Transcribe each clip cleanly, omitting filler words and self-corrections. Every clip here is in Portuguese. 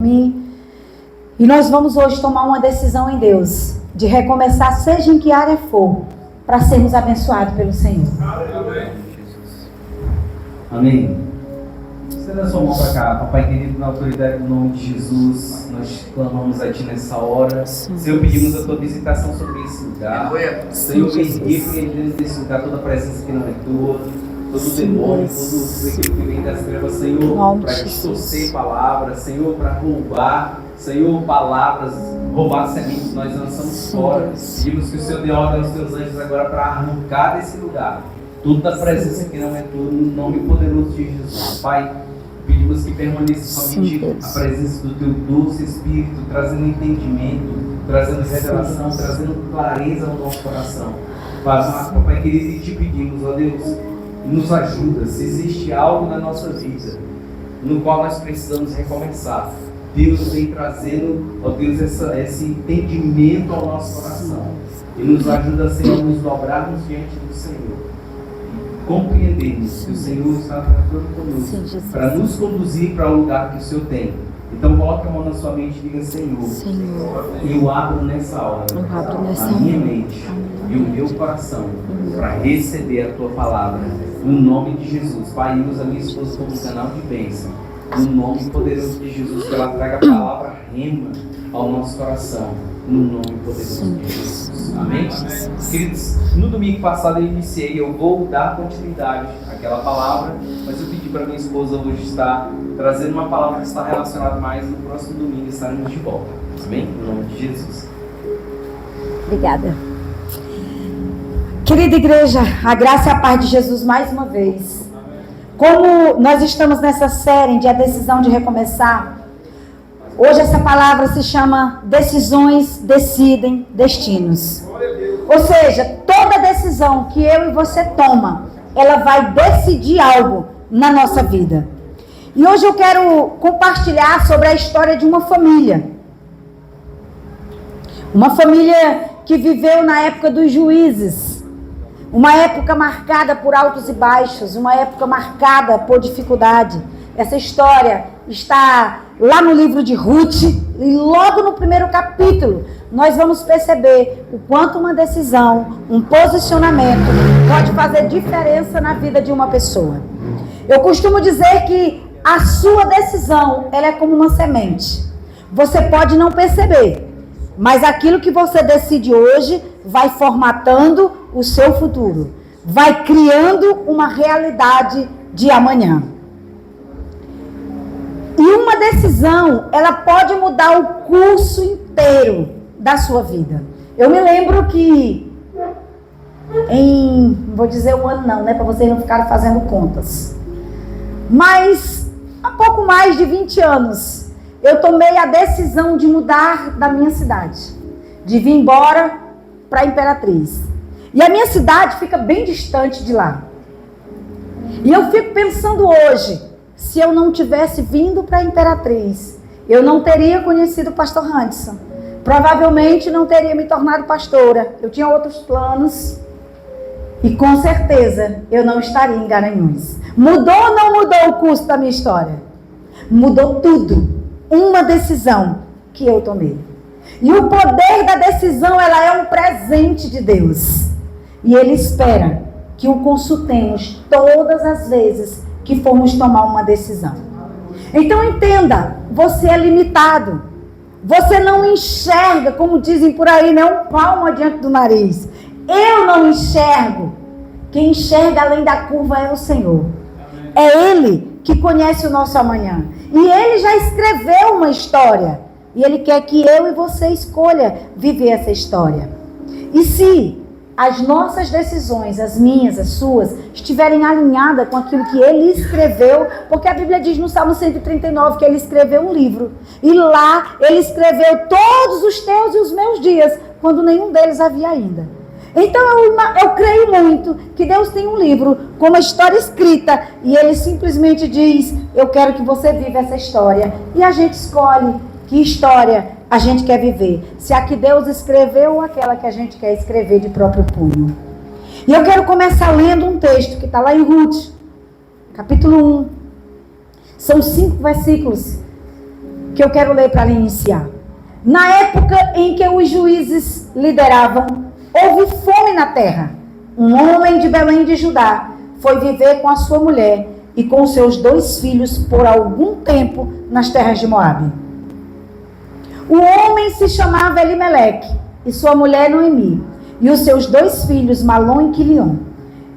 mim. E nós vamos hoje tomar uma decisão em Deus, de recomeçar, seja em que área for, para sermos abençoados pelo Senhor. Amém. Amém. Estenda a sua mão para cá, Papai querido, na autoridade do nome de Jesus, nós clamamos a Ti nessa hora. Senhor, pedimos a Tua visitação sobre esse lugar. Senhor, repreendemos desse lugar toda a presença que não é Tua, todo demônio, todo aquilo que vem das trevas, Senhor, para distorcer palavras, Senhor, para roubar, Senhor, palavras, roubar sementes, nós lançamos fora. Pedimos que o Senhor dê ordem aos Teus anjos agora para arrancar desse lugar toda a presença que não é Tua, no nome poderoso de Jesus. Pai, pedimos que permaneça somente a presença do Teu doce Espírito, trazendo entendimento, trazendo revelação, trazendo clareza ao nosso coração. Papai querido, e te pedimos, ó Deus, nos ajuda, se existe algo na nossa vida no qual nós precisamos recomeçar, Deus vem trazendo, ó Deus, esse entendimento ao nosso coração e nos ajuda, Senhor, a nos dobrarmos diante do Senhor e compreendermos que o Senhor está tratando conosco para nos conduzir para o lugar que o Senhor tem. Então coloque a mão na sua mente e diga: Senhor, eu abro nessa hora a minha mente e o meu coração para receber a Tua palavra, no nome de Jesus. Pai, usa a minha esposa como um canal de bênção, no nome poderoso de Jesus, que ela traga a palavra rema ao nosso coração, no nome poderoso de Jesus. Amém? Queridos, no domingo passado eu vou dar continuidade àquela palavra, mas eu pedi para minha esposa hoje estar trazendo uma palavra que está relacionada mais no próximo domingo, estaremos de volta. Amém? No nome de Jesus. Obrigada. Querida igreja, a graça e a paz de Jesus mais uma vez. Como nós estamos nessa série de A Decisão de Recomeçar, hoje essa palavra se chama Decisões Decidem Destinos. Ou seja, toda decisão que eu e você toma, ela vai decidir algo na nossa vida. E hoje eu quero compartilhar sobre a história de uma família. Uma família que viveu na época dos juízes. Uma época marcada por altos e baixos, uma época marcada por dificuldade. Essa história está lá no livro de Ruth, e logo no primeiro capítulo, nós vamos perceber o quanto uma decisão, um posicionamento, pode fazer diferença na vida de uma pessoa. Eu costumo dizer que a sua decisão, ela é como uma semente. Você pode não perceber, mas aquilo que você decide hoje vai formatando o seu futuro, vai criando uma realidade de amanhã. E uma decisão, ela pode mudar o curso inteiro da sua vida. Eu me lembro que não vou dizer um ano não, né, para vocês não ficarem fazendo contas, mas há pouco mais de 20 anos, eu tomei a decisão de mudar da minha cidade, de vir embora para Imperatriz. E a minha cidade fica bem distante de lá. E eu fico pensando hoje, se eu não tivesse vindo para Imperatriz, eu não teria conhecido o pastor Hanson. Provavelmente não teria me tornado pastora. Eu tinha outros planos. E com certeza eu não estaria em Garanhuns. Mudou ou não mudou o curso da minha história? Mudou tudo. Uma decisão que eu tomei. E o poder da decisão, ela é um presente de Deus. E Ele espera que o consultemos todas as vezes que formos tomar uma decisão. Então entenda, você é limitado. Você não enxerga, como dizem por aí, né, um palmo adiante do nariz. Eu não enxergo. Quem enxerga além da curva é o Senhor. É Ele que conhece o nosso amanhã. E Ele já escreveu uma história. E Ele quer que eu e você escolha viver essa história. E se as nossas decisões, as minhas, as suas, estiverem alinhadas com aquilo que Ele escreveu, porque a Bíblia diz no Salmo 139 que Ele escreveu um livro. E lá Ele escreveu todos os teus e os meus dias, quando nenhum deles havia ainda. Então eu creio muito que Deus tem um livro com uma história escrita e Ele simplesmente diz: eu quero que você viva essa história. E a gente escolhe que história a gente quer viver. Se a que Deus escreveu ou aquela que a gente quer escrever de próprio punho. E eu quero começar lendo um texto que está lá em Ruth, capítulo 1. São 5 versículos que eu quero ler para iniciar. Na época em que os juízes lideravam, houve fome na terra. Um homem de Belém de Judá foi viver com a sua mulher e com seus 2 filhos por algum tempo nas terras de Moabe. O homem se chamava Elimeleque e sua mulher Noemi, e os seus 2 filhos, Malom e Quilion.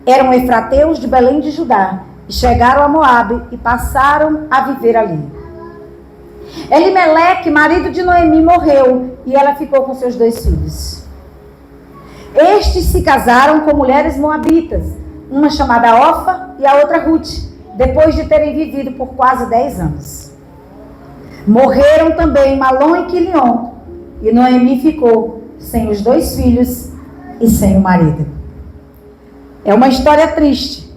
Eram efrateus de Belém de Judá e chegaram a Moabe e passaram a viver ali. Elimeleque, marido de Noemi, morreu e ela ficou com seus 2 filhos. Estes se casaram com mulheres moabitas, uma chamada Ofa e a outra Ruth, depois de terem vivido por quase 10 anos. Morreram também Malom e Quilion, e Noemi ficou sem os 2 filhos e sem o marido. É uma história triste.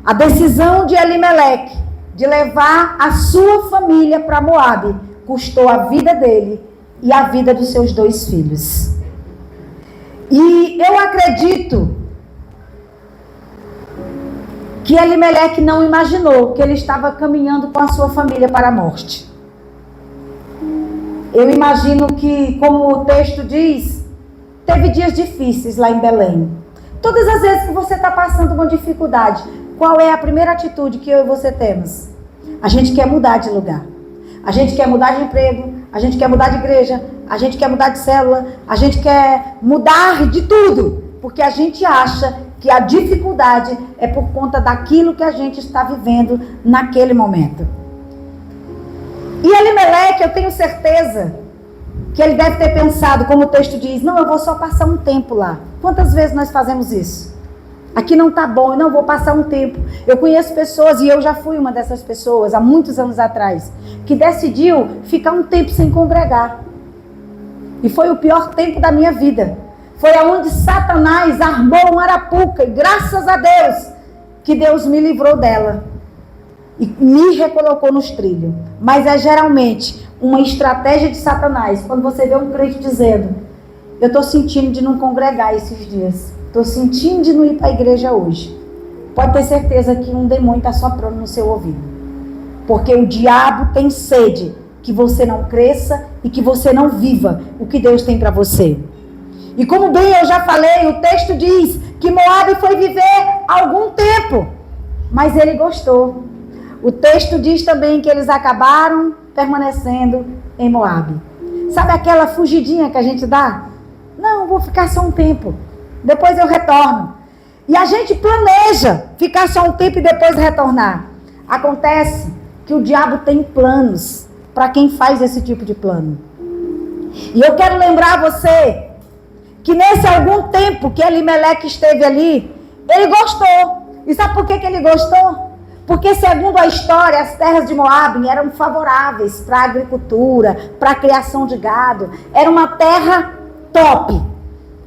A decisão de Elimeleque de levar a sua família para Moabe custou a vida dele e a vida dos seus 2 filhos. E eu acredito que Elimeleque não imaginou que ele estava caminhando com a sua família para a morte. Eu imagino que, como o texto diz, teve dias difíceis lá em Belém. Todas as vezes que você está passando uma dificuldade, qual é a primeira atitude que eu e você temos? A gente quer mudar de lugar. A gente quer mudar de emprego, a gente quer mudar de igreja, a gente quer mudar de célula, a gente quer mudar de tudo, porque a gente acha que a dificuldade é por conta daquilo que a gente está vivendo naquele momento. E Elimeleque, eu tenho certeza que ele deve ter pensado, como o texto diz, não, eu vou só passar um tempo lá. Quantas vezes nós fazemos isso? Aqui não está bom, eu não vou passar um tempo. Eu conheço pessoas, e eu já fui uma dessas pessoas, há muitos anos atrás, que decidiu ficar um tempo sem congregar. E foi o pior tempo da minha vida. Foi aonde Satanás armou uma arapuca, e graças a Deus, que Deus me livrou dela. E me recolocou nos trilhos. Mas é geralmente uma estratégia de Satanás, quando você vê um crente dizendo, eu estou sentindo de não congregar esses dias. Estou sentindo de não ir para a igreja hoje. Pode ter certeza que um demônio está soprando no seu ouvido. Porque o diabo tem sede que você não cresça e que você não viva o que Deus tem para você. E como bem eu já falei, o texto diz que Moabe foi viver algum tempo, mas ele gostou. O texto diz também que eles acabaram permanecendo em Moabe. Sabe aquela fugidinha que a gente dá? Não, vou ficar só um tempo. Depois eu retorno. E a gente planeja ficar só um tempo e depois retornar. Acontece que o diabo tem planos para quem faz esse tipo de plano. E eu quero lembrar você que nesse algum tempo que Elimeleque esteve ali, ele gostou. E sabe por que ele gostou? Porque, segundo a história, as terras de Moabe eram favoráveis para a agricultura, para a criação de gado. Era uma terra top.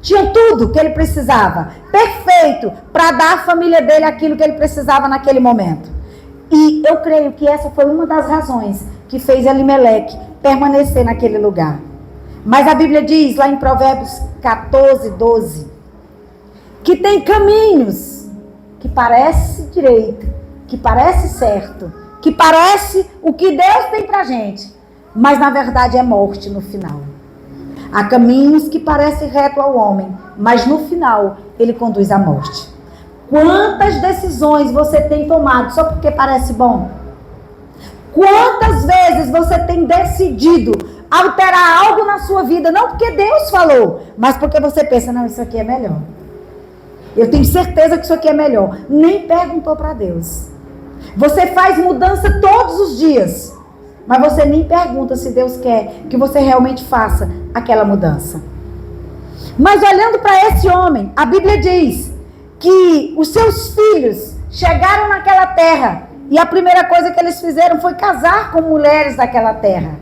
Tinha tudo que ele precisava. Perfeito para dar à família dele aquilo que ele precisava naquele momento. E eu creio que essa foi uma das razões que fez Elimeleque permanecer naquele lugar. Mas a Bíblia diz, lá em Provérbios 14, 12, que tem caminhos que parece direito, que parece certo, que parece o que Deus tem pra gente, mas na verdade é morte no final. Há caminhos que parecem reto ao homem, mas no final ele conduz à morte. Quantas decisões você tem tomado só porque parece bom? Quantas vezes você tem decidido alterar algo na sua vida, não porque Deus falou, mas porque você pensa, não, isso aqui é melhor. Eu tenho certeza que isso aqui é melhor. Nem perguntou para Deus. Você faz mudança todos os dias, mas você nem pergunta se Deus quer que você realmente faça aquela mudança. Mas olhando para esse homem, a Bíblia diz que os seus filhos chegaram naquela terra e a primeira coisa que eles fizeram foi casar com mulheres daquela terra.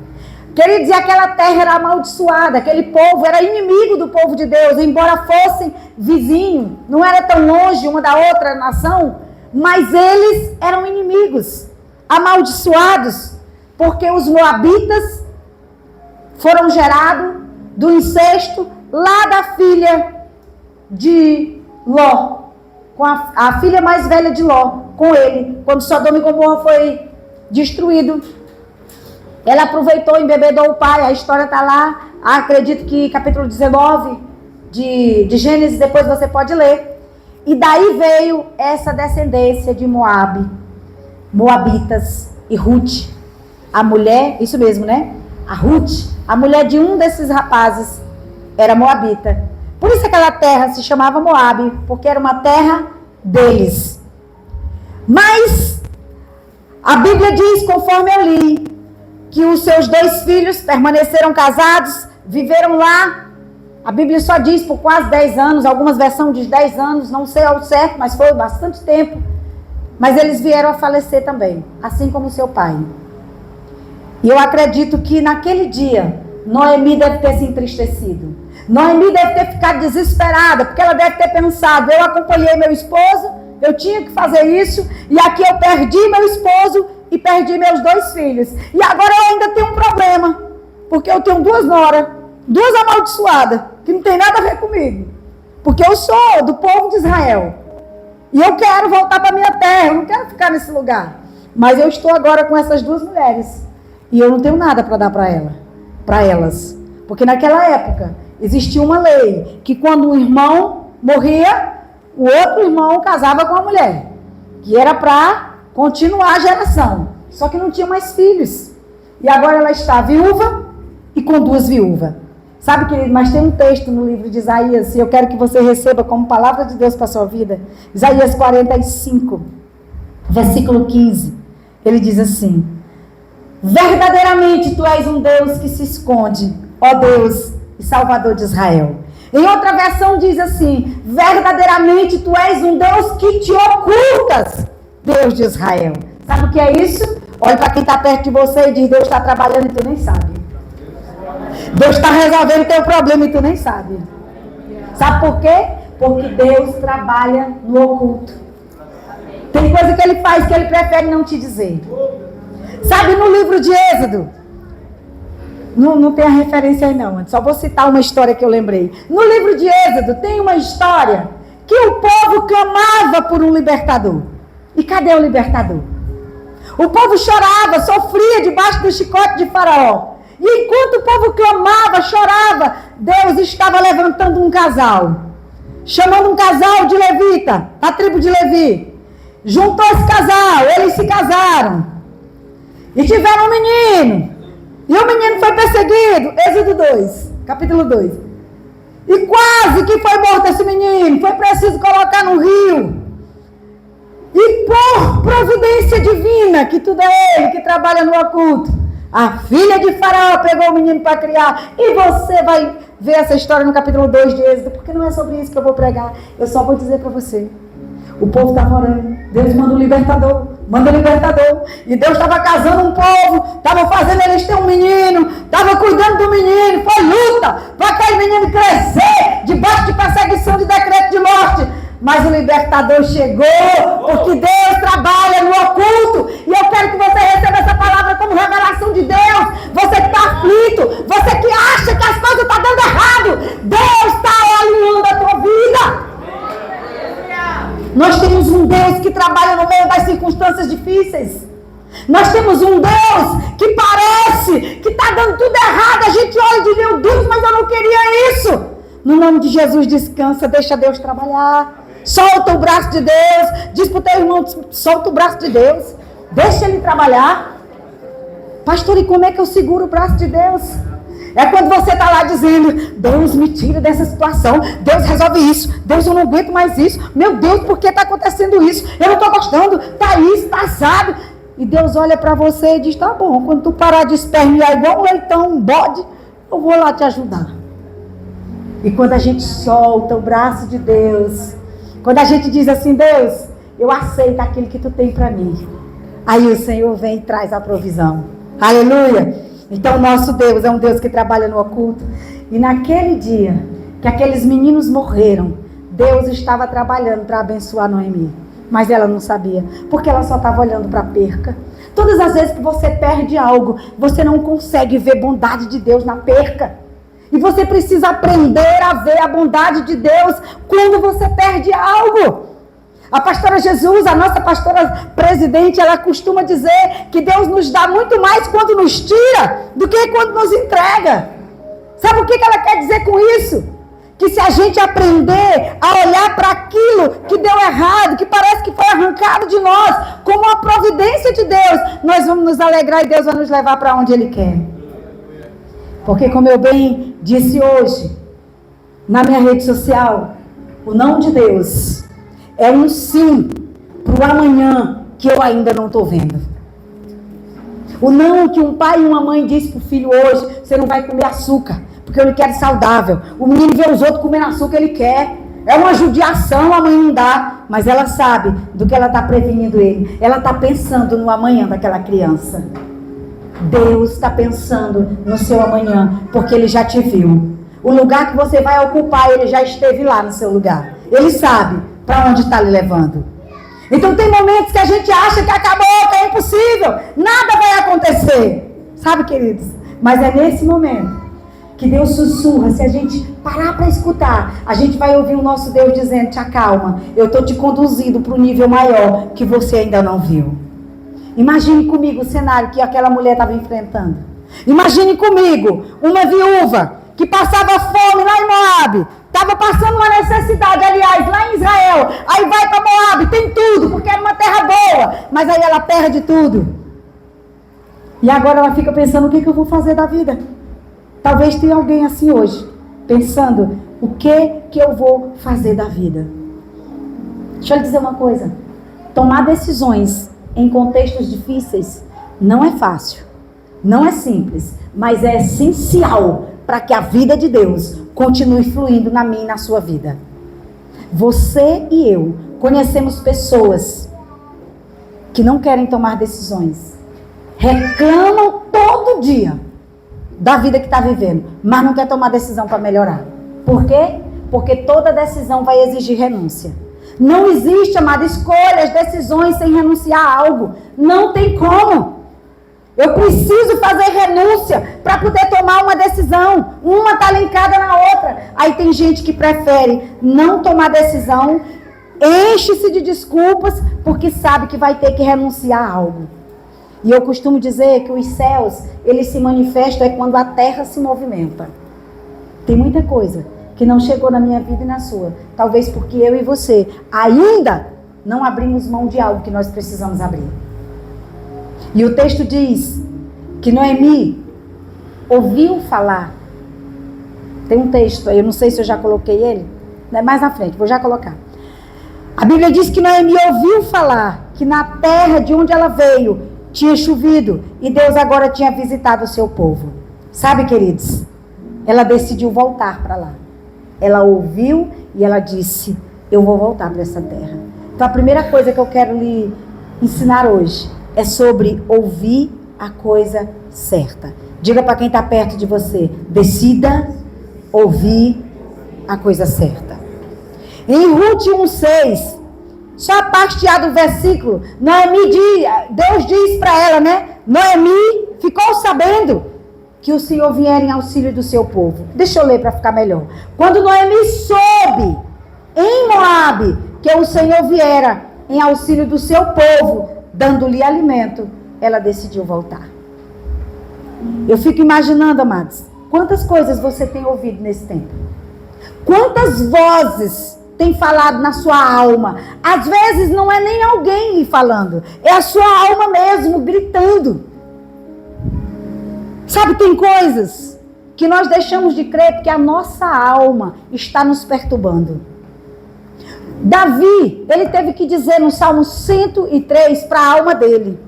Queridos, e aquela terra era amaldiçoada, aquele povo era inimigo do povo de Deus, embora fossem vizinhos, não era tão longe uma da outra nação, mas eles eram inimigos, amaldiçoados, porque os moabitas foram gerados do incesto lá da filha de Ló, com a filha mais velha de Ló, com ele, quando Sodoma e Gomorra foi destruído. Ela aproveitou e embebedou o pai. A história está lá, acredito que capítulo 19 de Gênesis, depois você pode ler. E daí veio essa descendência de Moabe, Moabitas e Ruth. A mulher, isso mesmo, né? A Ruth, a mulher de um desses rapazes, era moabita. Por isso aquela terra se chamava Moabe, porque era uma terra deles. Mas a Bíblia diz, conforme eu li, que os seus 2 filhos permaneceram casados, viveram lá. A Bíblia só diz por quase 10 anos, algumas versões diz 10 anos, não sei ao certo, mas foi bastante tempo. Mas eles vieram a falecer também, assim como seu pai. E eu acredito que naquele dia, Noemi deve ter se entristecido. Noemi deve ter ficado desesperada, porque ela deve ter pensado, eu acompanhei meu esposo, eu tinha que fazer isso, e aqui eu perdi meu esposo e perdi meus 2 filhos. E agora eu ainda tenho um problema, porque eu tenho 2 noras, 2 amaldiçoadas, que não tem nada a ver comigo. Porque eu sou do povo de Israel. E eu quero voltar para minha terra, eu não quero ficar nesse lugar. Mas eu estou agora com essas 2 mulheres. E eu não tenho nada para dar para elas. Porque naquela época existia uma lei que quando um irmão morria, o outro irmão casava com a mulher. Que era para continuar a geração. Só que não tinha mais filhos. E agora ela está viúva e com 2 viúvas. Sabe, querido, mas tem um texto no livro de Isaías, e eu quero que você receba como palavra de Deus para a sua vida. Isaías 45, versículo 15. Ele diz assim: verdadeiramente tu és um Deus que se esconde, ó Deus e Salvador de Israel. Em outra versão diz assim: verdadeiramente tu és um Deus que te ocultas, Deus de Israel. Sabe o que é isso? Olha para quem está perto de você e diz: Deus está trabalhando e tu nem sabe. Deus está resolvendo o teu problema e tu nem sabe. Sabe por quê? Porque Deus trabalha no oculto. Tem coisa que Ele faz que Ele prefere não te dizer. Sabe, no livro de Êxodo, não tem a referência aí não, só vou citar uma história que eu lembrei. No livro de Êxodo tem uma história que o povo clamava por um libertador. E cadê o libertador? O povo chorava, sofria debaixo do chicote de Faraó. E enquanto o povo clamava, chorava, Deus estava levantando um casal. Chamando um casal de levita, da tribo de Levi. Juntou esse casal, eles se casaram. E tiveram um menino. E o menino foi perseguido. Êxodo 2, capítulo 2. E quase que foi morto esse menino. Foi preciso colocar no rio. E por providência divina, que tudo é Ele que trabalha no oculto, a filha de Faraó pegou o menino para criar. E você vai ver essa história no capítulo 2 de Êxodo. Porque não é sobre isso que eu vou pregar. Eu só vou dizer para você. O povo estava orando. Deus manda um libertador. Manda um libertador. E Deus estava casando um povo. Estava fazendo eles ter um menino. Estava cuidando do menino. Foi luta para aquele menino crescer debaixo de perseguição de decreto de morte. Mas o libertador chegou, porque Deus trabalha no oculto. E eu quero que você receba essa palavra como revelação de Deus. Você que está aflito, você que acha que as coisas estão dando errado, Deus está alinhando a tua vida. Nós temos um Deus que trabalha no meio das circunstâncias difíceis. Nós temos um Deus que parece que está dando tudo errado. A gente olha e diz: meu Deus, mas eu não queria isso. No nome de Jesus, descansa, deixa Deus trabalhar. Solta o braço de Deus. Diz para o teu irmão: solta o braço de Deus. Deixa ele trabalhar. Pastor, e como é que eu seguro o braço de Deus? É quando você está lá dizendo: Deus, me tira dessa situação. Deus, resolve isso. Deus, eu não aguento mais isso. Meu Deus, por que está acontecendo isso? Eu não estou gostando. Está isso, está assado. E Deus olha para você e diz: tá bom, quando tu parar de espernear igual um leitão, um bode, eu vou lá te ajudar. E quando a gente solta o braço de Deus, quando a gente diz assim: Deus, eu aceito aquilo que tu tem para mim, aí o Senhor vem e traz a provisão. Aleluia! Então, nosso Deus é um Deus que trabalha no oculto. E naquele dia que aqueles meninos morreram, Deus estava trabalhando para abençoar Noemi. Mas ela não sabia, porque ela só estava olhando para a perca. Todas as vezes que você perde algo, você não consegue ver bondade de Deus na perca. E você precisa aprender a ver a bondade de Deus quando você perde algo. A pastora Jesus, a nossa pastora presidente, ela costuma dizer que Deus nos dá muito mais quando nos tira do que quando nos entrega. Sabe o que ela quer dizer com isso? Que se a gente aprender a olhar para aquilo que deu errado, que parece que foi arrancado de nós, como uma providência de Deus, nós vamos nos alegrar e Deus vai nos levar para onde Ele quer. Porque como eu bem disse hoje, na minha rede social, o não de Deus é um sim para o amanhã que eu ainda não estou vendo. O não que um pai e uma mãe diz para o filho hoje: você não vai comer açúcar, porque eu lhe quero saudável. O menino vê os outros comendo açúcar, ele quer. É uma judiação, a mãe não dá. Mas ela sabe do que ela está prevenindo ele. Ela está pensando no amanhã daquela criança. Deus está pensando no seu amanhã, porque Ele já te viu. O lugar que você vai ocupar, Ele já esteve lá no seu lugar. Ele sabe para onde está lhe levando. Então tem momentos que a gente acha que acabou, que é impossível, nada vai acontecer. Sabe, queridos? Mas é nesse momento que Deus sussurra. Se a gente parar para escutar, a gente vai ouvir o nosso Deus dizendo: te acalma, eu estou te conduzindo para um nível maior que você ainda não viu. Imagine comigo o cenário que aquela mulher estava enfrentando. Imagine comigo uma viúva que passava fome lá em Moabe, estava passando uma necessidade, aliás, lá em Israel. Aí vai para Moabe, tem tudo, porque era uma terra boa, mas aí ela perde tudo. E agora ela fica pensando: o que eu vou fazer da vida? Talvez tenha alguém assim hoje, pensando: o que eu vou fazer da vida? Deixa eu lhe dizer uma coisa: tomar decisões em contextos difíceis não é fácil, não é simples, mas é essencial para que a vida de Deus continue fluindo na minha e na sua vida. Você e eu conhecemos pessoas que não querem tomar decisões, reclamam todo dia da vida que está vivendo, mas não quer tomar decisão para melhorar. Por quê? Porque toda decisão vai exigir renúncia. Não existe, amada, escolhas, decisões sem renunciar a algo. Não tem como. Eu preciso fazer renúncia para poder tomar uma decisão. Uma está linkada na outra. Aí tem gente que prefere não tomar decisão, enche-se de desculpas, porque sabe que vai ter que renunciar a algo. E eu costumo dizer que os céus, eles se manifestam quando a terra se movimenta. Tem muita coisa que não chegou na minha vida e na sua. Talvez porque eu e você ainda não abrimos mão de algo que nós precisamos abrir. E o texto diz que Noemi ouviu falar. Tem um texto aí, eu não sei se eu já coloquei ele, né? Mais na frente, vou já colocar. A Bíblia diz que Noemi ouviu falar que na terra de onde ela veio tinha chovido e Deus agora tinha visitado o seu povo. Sabe, queridos? Ela decidiu voltar para lá. Ela ouviu e ela disse: eu vou voltar para essa terra. Então a primeira coisa que eu quero lhe ensinar hoje é sobre ouvir a coisa certa. Diga para quem está perto de você: decida ouvir a coisa certa. Em Ruth 1,6, só a parte A do versículo, Deus diz para ela, né? Noemi ficou sabendo que o Senhor vier em auxílio do seu povo. Deixa eu ler para ficar melhor. Quando Noemi soube em Moabe que o Senhor viera em auxílio do seu povo, dando-lhe alimento, ela decidiu voltar. Eu fico imaginando, amados, quantas coisas você tem ouvido nesse tempo? Quantas vozes tem falado na sua alma? Às vezes não é nem alguém lhe falando, é a sua alma mesmo, gritando. Sabe, tem coisas que nós deixamos de crer porque a nossa alma está nos perturbando. Davi, ele teve que dizer no Salmo 103 para a alma dele.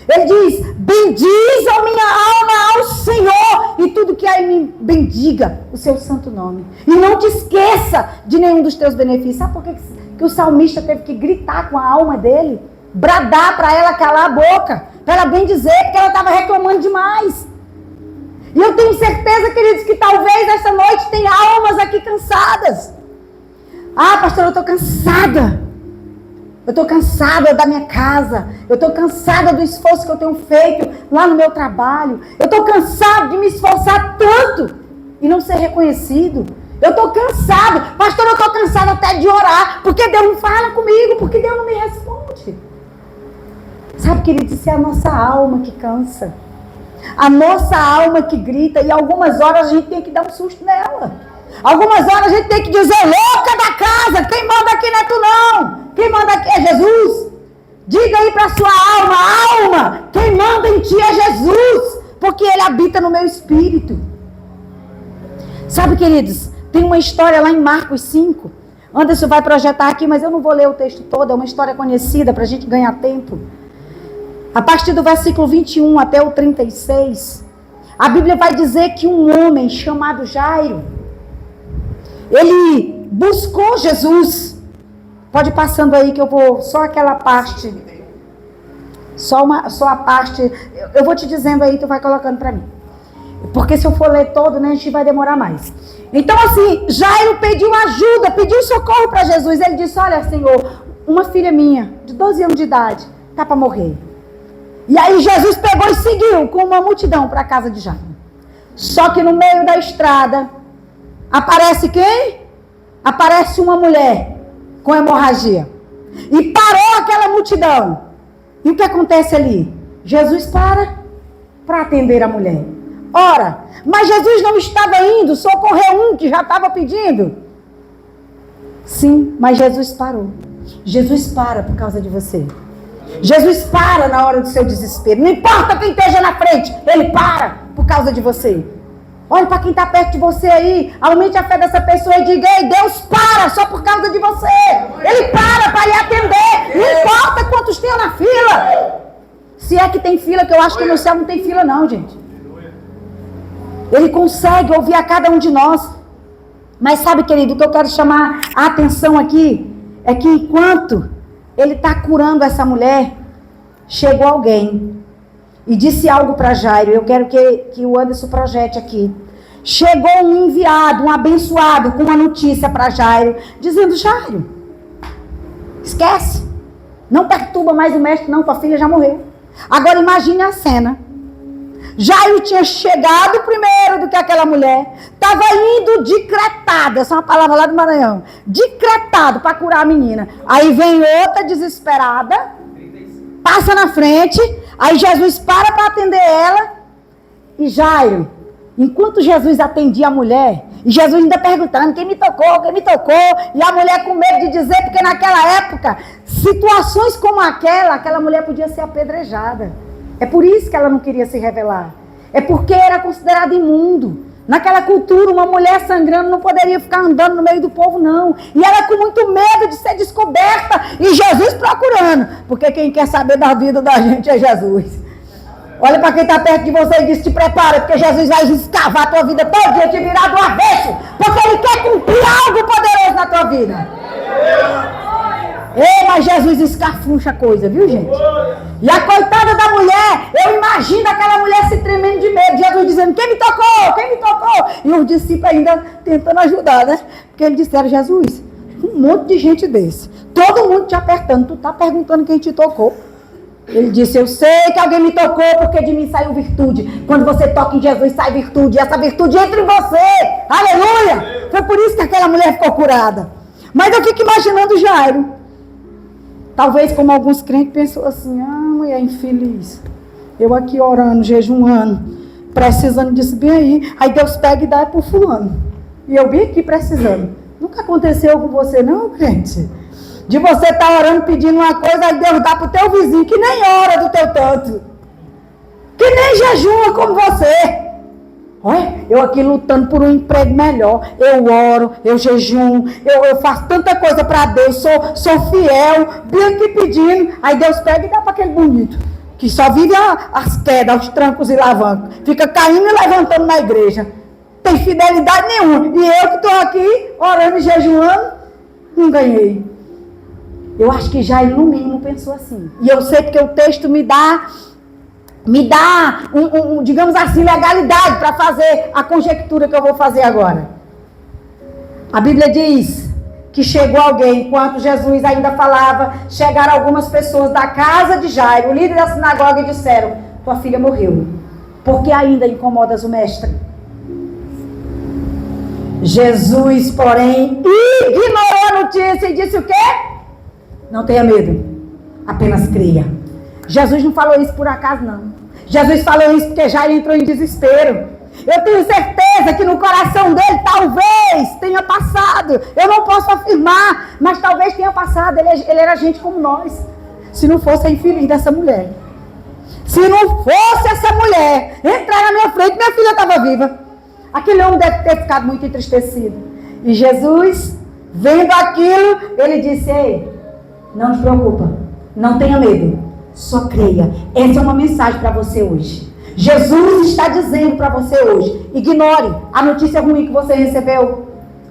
Ele diz: bendiz a minha alma ao Senhor, e tudo que há em mim, bendiga o seu santo nome. E não te esqueça de nenhum dos teus benefícios. Sabe por que o salmista teve que gritar com a alma dele? Bradar para ela calar a boca, para ela bendizer, porque ela estava reclamando demais. E eu tenho certeza, queridos, que talvez essa noite tem almas aqui cansadas. Ah, pastor, eu estou cansada. Eu estou cansada da minha casa. Eu estou cansada do esforço que eu tenho feito lá no meu trabalho. Eu estou cansada de me esforçar tanto e não ser reconhecido. Eu estou cansado. Pastor, eu estou cansado até de orar. Porque Deus não fala comigo. Porque Deus não me responde. Sabe, querido, isso é a nossa alma que cansa. A nossa alma que grita. E algumas horas a gente tem que dar um susto nela. Algumas horas a gente tem que dizer: louca da casa, quem manda aqui não é tu não. Quem manda aqui é Jesus. Diga aí para sua alma: alma, quem manda em ti é Jesus. Porque Ele habita no meu espírito. Sabe, queridos, tem uma história lá em Marcos 5. Anderson vai projetar aqui, mas eu não vou ler o texto todo. É uma história conhecida para a gente ganhar tempo. A partir do versículo 21 até o 36, a Bíblia vai dizer que um homem chamado Jairo, ele buscou Jesus. Pode ir passando aí que eu vou, só aquela parte, só a parte, eu vou te dizendo aí, tu vai colocando para mim. Porque se eu for ler todo, né, a gente vai demorar mais. Então assim, Jairo pediu ajuda, pediu socorro para Jesus. Ele disse: olha, Senhor, uma filha minha, de 12 anos de idade, está para morrer. E aí Jesus pegou e seguiu com uma multidão para a casa de Jairo. Só que no meio da estrada, aparece quem? Aparece uma mulher com hemorragia. E parou aquela multidão. E o que acontece ali? Jesus para atender a mulher. Ora, mas Jesus não estava indo socorrer um que já estava pedindo? Sim, mas Jesus parou. Jesus para por causa de você. Jesus para na hora do seu desespero. Não importa quem esteja na frente, Ele para por causa de você. Olhe para quem está perto de você aí. Aumente a fé dessa pessoa e diga: ei, Deus para só por causa de você. Ele para lhe atender. Não importa quantos tem na fila. Se é que tem fila, que eu acho que no céu não tem fila não, gente. Ele consegue ouvir a cada um de nós. Mas sabe, querido, o que eu quero chamar a atenção aqui é que enquanto Ele está curando essa mulher, chegou alguém e disse algo para Jairo. Eu quero que o Anderson projete aqui. Chegou um enviado, um abençoado, com uma notícia para Jairo, dizendo: Jairo, esquece, não perturba mais o mestre não, tua filha já morreu. Agora imagine a cena. Jairo tinha chegado primeiro do que aquela mulher, estava indo decretado, essa é uma palavra lá do Maranhão, decretado para curar a menina. Aí vem outra desesperada, passa na frente, aí Jesus para atender ela. E Jairo, enquanto Jesus atendia a mulher, e Jesus ainda perguntando: quem me tocou, quem me tocou? E a mulher com medo de dizer, porque naquela época, situações como aquela mulher podia ser apedrejada. É por isso que ela não queria se revelar. É porque era considerado imundo. Naquela cultura, uma mulher sangrando não poderia ficar andando no meio do povo, não. E ela com muito medo de ser descoberta. E Jesus procurando. Porque quem quer saber da vida da gente é Jesus. Olha para quem está perto de você e diz: te prepara, porque Jesus vai escavar a tua vida todo dia, te virar do avesso. Porque Ele quer cumprir algo poderoso na tua vida. Ei, mas Jesus escarfuncha a coisa, viu, gente? E a coitada da mulher, eu imagino aquela mulher se tremendo de medo. Jesus dizendo: quem me tocou? Quem me tocou? E os discípulos ainda tentando ajudar, né? Porque eles disseram: Jesus, um monte de gente desse, todo mundo te apertando, tu tá perguntando quem te tocou. Ele disse: eu sei que alguém me tocou, porque de mim saiu virtude. Quando você toca em Jesus, sai virtude. E essa virtude entra em você. Aleluia! Foi por isso que aquela mulher ficou curada. Mas eu fico imaginando Jairo. Talvez como alguns crentes pensam assim: ah, mulher infeliz, eu aqui orando, jejuando, precisando disso bem aí Deus pega e dá pro fulano. E eu bem aqui precisando. Nunca aconteceu com você não, crente? De você estar orando, pedindo uma coisa, aí Deus dá pro teu vizinho, que nem ora do teu tanto. Que nem jejua como você. Olha, eu aqui lutando por um emprego melhor, eu oro, eu jejuo, eu faço tanta coisa para Deus, sou fiel, bem aqui pedindo, aí Deus pega e dá para aquele bonito, que só vive as quedas, os trancos e alavancos, fica caindo e levantando na igreja, tem fidelidade nenhuma, e eu que estou aqui orando e jejuando, não ganhei. Eu acho que Jairo no mínimo pensou assim, e eu sei porque o texto me dá digamos assim, legalidade para fazer a conjectura que eu vou fazer agora. A Bíblia diz que chegou alguém, enquanto Jesus ainda falava, chegaram algumas pessoas da casa de Jairo, o líder da sinagoga, e disseram: tua filha morreu, porque ainda incomodas o mestre? Jesus, porém, ignorou a notícia e disse o quê? Não tenha medo, apenas creia. Jesus não falou isso por acaso, não. Jesus falou isso porque Jairo entrou em desespero. Eu tenho certeza que no coração dele talvez tenha passado. Eu não posso afirmar, mas talvez tenha passado. Ele era gente como nós. Se não fosse a infeliz dessa mulher. Se não fosse essa mulher entrar na minha frente, minha filha estava viva. Aquele homem deve ter ficado muito entristecido. E Jesus, vendo aquilo, ele disse: ei, não te preocupa, não tenha medo, só creia. Essa é uma mensagem para você hoje. Jesus está dizendo para você hoje: ignore a notícia ruim que você recebeu.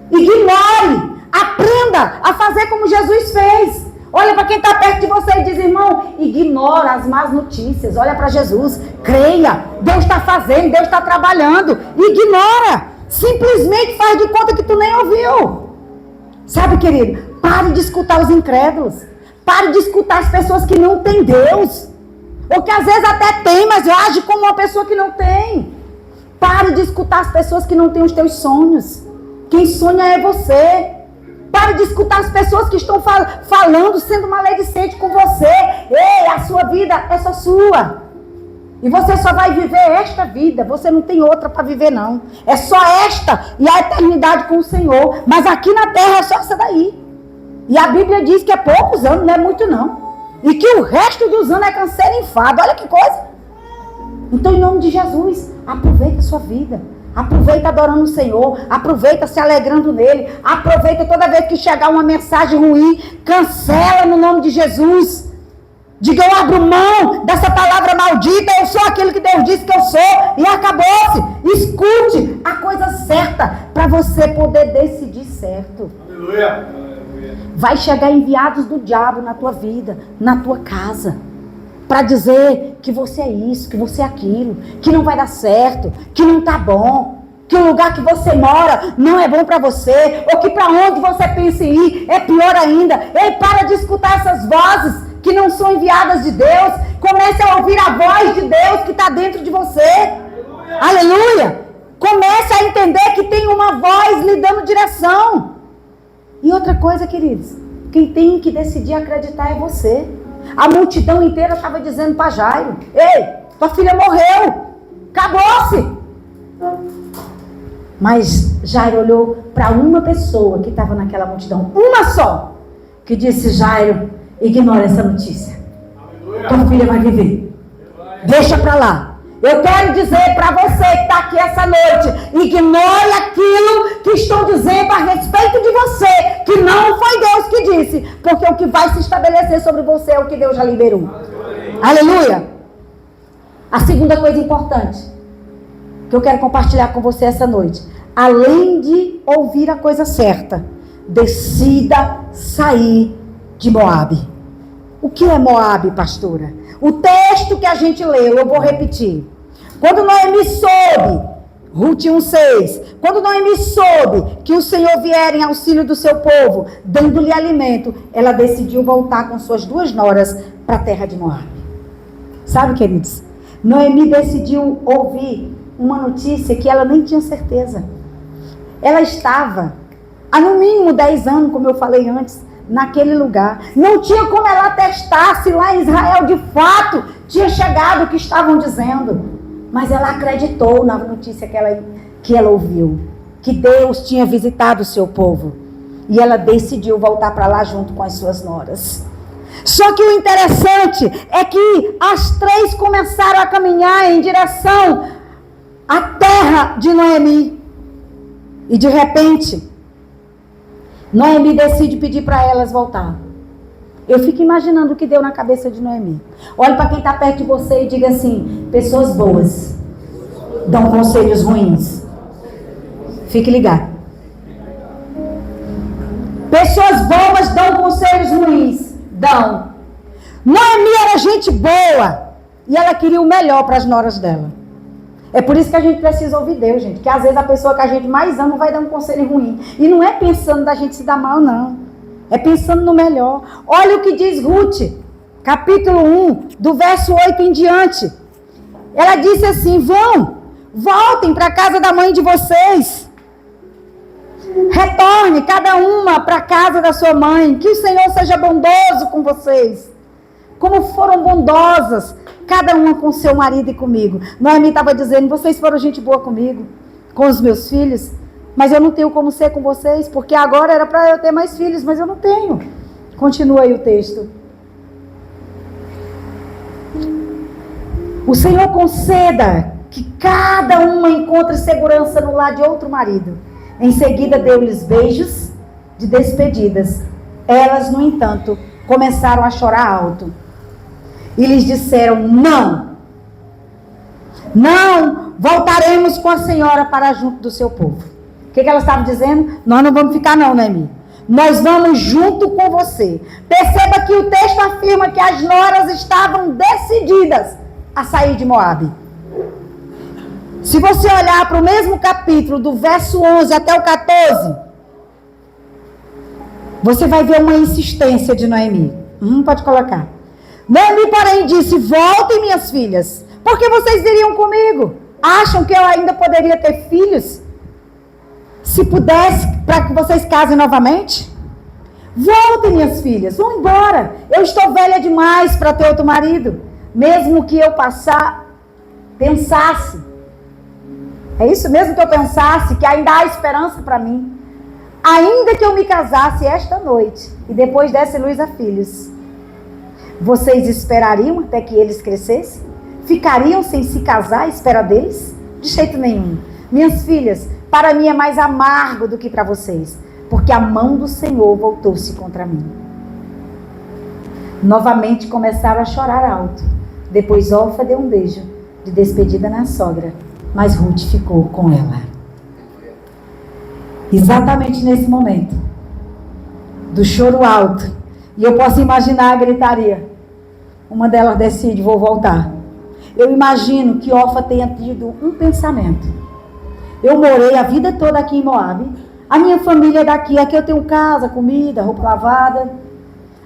Ignore, aprenda a fazer como Jesus fez. Olha para quem está perto de você e diz: irmão, ignora as más notícias. Olha para Jesus, creia. Deus está fazendo, Deus está trabalhando. Ignora, simplesmente faz de conta que tu nem ouviu. Sabe, querido, pare de escutar os incrédulos. Pare de escutar as pessoas que não têm Deus. Ou que às vezes até tem, mas age como uma pessoa que não tem. Pare de escutar as pessoas que não têm os teus sonhos. Quem sonha é você. Pare de escutar as pessoas que estão falando, sendo maledicente com você. Ei, a sua vida é só sua. E você só vai viver esta vida. Você não tem outra para viver, não. É só esta e a eternidade com o Senhor. Mas aqui na terra é só essa daí. E a Bíblia diz que é poucos anos, não é muito não. E que o resto dos anos é canseiro e enfado. Olha que coisa. Então, em nome de Jesus, aproveita a sua vida. Aproveita adorando o Senhor. Aproveita se alegrando nele. Aproveita toda vez que chegar uma mensagem ruim. Cancela no nome de Jesus. Diga: eu abro mão dessa palavra maldita. Eu sou aquilo que Deus disse que eu sou. E acabou-se. Escute a coisa certa para você poder decidir certo. Aleluia. Vai chegar enviados do diabo na tua vida, na tua casa, para dizer que você é isso, que você é aquilo, que não vai dar certo, que não está bom, que o lugar que você mora não é bom para você, ou que para onde você pensa em ir é pior ainda. Ei, para de escutar essas vozes que não são enviadas de Deus. Comece a ouvir a voz de Deus que está dentro de você. Aleluia. Aleluia! Comece a entender que tem uma voz lhe dando direção. E outra coisa, queridos, quem tem que decidir acreditar é você. A multidão inteira estava dizendo para Jairo: ei, tua filha morreu, acabou-se. Mas Jairo olhou para uma pessoa que estava naquela multidão, uma só, que disse: Jairo, ignora essa notícia. Tua filha vai viver. Deixa para lá. Eu quero dizer para você que está aqui essa noite: ignore aquilo que estão dizendo a respeito de você, que não foi Deus que disse, porque o que vai se estabelecer sobre você é o que Deus já liberou. Aleluia! A segunda coisa importante que eu quero compartilhar com você essa noite: além de ouvir a coisa certa, decida sair de Moabe. O que é Moabe, pastora? O texto que a gente leu, eu vou repetir. Quando Noemi soube, Ruth 1,6, quando Noemi soube que o Senhor viera em auxílio do seu povo, dando-lhe alimento, ela decidiu voltar com suas 2 noras para a terra de Moabe. Sabe, queridos, Noemi decidiu ouvir uma notícia que ela nem tinha certeza. Ela estava há no mínimo 10 anos, como eu falei antes, naquele lugar. Não tinha como ela atestar se lá em Israel de fato tinha chegado o que estavam dizendo. Mas ela acreditou na notícia que ela ouviu, que Deus tinha visitado o seu povo. E ela decidiu voltar para lá junto com as suas noras. Só que o interessante é que as 3 começaram a caminhar em direção à terra de Noemi. E de repente, Noemi decide pedir para elas voltar. Eu fico imaginando o que deu na cabeça de Noemi. Olhe para quem está perto de você e diga assim: pessoas boas dão conselhos ruins. Fique ligado. Pessoas boas dão conselhos ruins. Dão. Noemi era gente boa e ela queria o melhor para as noras dela. É por isso que a gente precisa ouvir Deus, gente. Que às vezes a pessoa que a gente mais ama vai dar um conselho ruim. E não é pensando da gente se dar mal, não. É pensando no melhor. Olha o que diz Ruth, capítulo 1, do verso 8 em diante. Ela disse assim: voltem para a casa da mãe de vocês. Retorne cada uma para a casa da sua mãe. Que o Senhor seja bondoso com vocês. Como foram bondosas, cada uma com seu marido e comigo. Noemi estava dizendo, vocês foram gente boa comigo, com os meus filhos, mas eu não tenho como ser com vocês, porque agora era para eu ter mais filhos, mas eu não tenho. Continua aí o texto. O Senhor conceda que cada uma encontre segurança no lar de outro marido. Em seguida deu-lhes beijos de despedidas. Elas, no entanto, começaram a chorar alto. E lhes disseram, não voltaremos com a senhora para junto do seu povo. O que elas estavam dizendo? Nós não vamos ficar não, Noemi. Nós vamos junto com você. Perceba que o texto afirma que as noras estavam decididas a sair de Moabe. Se você olhar para o mesmo capítulo, do verso 11 até o 14, você vai ver uma insistência de Noemi. Pode colocar. Noemi, porém, disse, voltem, minhas filhas, porque vocês iriam comigo. Acham que eu ainda poderia ter filhos? Se pudesse, para que vocês casem novamente? Voltem, minhas filhas, vão embora. Eu estou velha demais para ter outro marido. Mesmo que eu pensasse, é isso mesmo que eu pensasse, que ainda há esperança para mim. Ainda que eu me casasse esta noite, e depois desse luz a filhos, vocês esperariam até que eles crescessem? Ficariam sem se casar à espera deles? De jeito nenhum. Minhas filhas, para mim é mais amargo do que para vocês, porque a mão do Senhor voltou-se contra mim. Novamente começaram a chorar alto. Depois Orfa deu um beijo de despedida na sogra, mas Ruth ficou com ela. Exatamente nesse momento do choro alto, e eu posso imaginar a gritaria. Uma delas decide, vou voltar. Eu imagino que Orfa tenha tido um pensamento. Eu morei a vida toda aqui em Moabe. A minha família é daqui. Aqui eu tenho casa, comida, roupa lavada.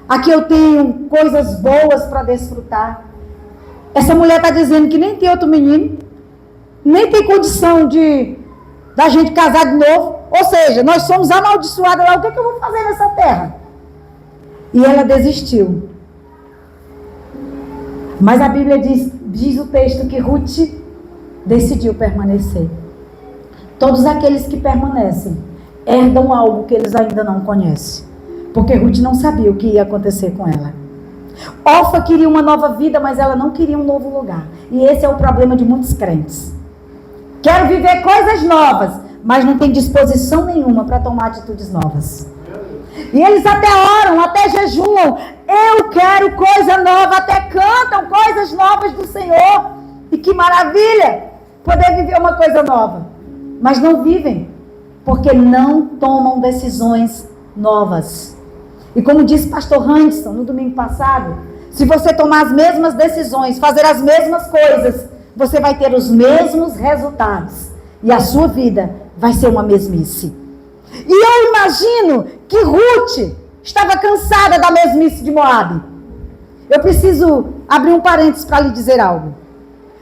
Aqui eu tenho coisas boas para desfrutar. Essa mulher está dizendo que nem tem outro menino. Nem tem condição da gente casar de novo. Ou seja, nós somos amaldiçoadas lá. O que eu vou fazer nessa terra? E ela desistiu. Mas a Bíblia diz o texto que Ruth decidiu permanecer. Todos aqueles que permanecem herdam algo que eles ainda não conhecem. Porque Ruth não sabia o que ia acontecer com ela. Orfa queria uma nova vida, mas ela não queria um novo lugar. E esse é o problema de muitos crentes. Quero viver coisas novas, mas não tem disposição nenhuma para tomar atitudes novas. E eles até oram, até jejuam. Eu quero coisa nova, até cantam coisas novas do Senhor. E que maravilha poder viver uma coisa nova. Mas não vivem, porque não tomam decisões novas. E como disse pastor Hanson no domingo passado, se você tomar as mesmas decisões, fazer as mesmas coisas, você vai ter os mesmos resultados. E a sua vida vai ser uma mesmice. E eu imagino que Ruth estava cansada da mesmice de Moabe. Eu preciso abrir um parênteses para lhe dizer algo.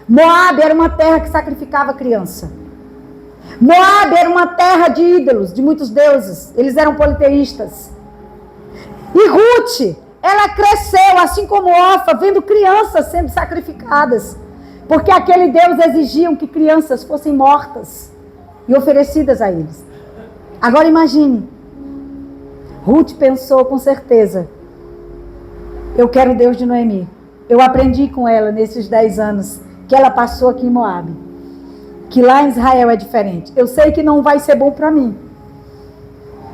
Moabe era uma terra que sacrificava criança. Moabe era uma terra de ídolos, de muitos deuses. Eles eram politeístas. E Ruth, ela cresceu, assim como Orfa, vendo crianças sendo sacrificadas. Porque aquele Deus exigiam que crianças fossem mortas e oferecidas a eles. Agora imagine, Ruth pensou com certeza, eu quero o Deus de Noemi. Eu aprendi com ela nesses 10 anos que ela passou aqui em Moabe, que lá em Israel é diferente. Eu sei que não vai ser bom para mim,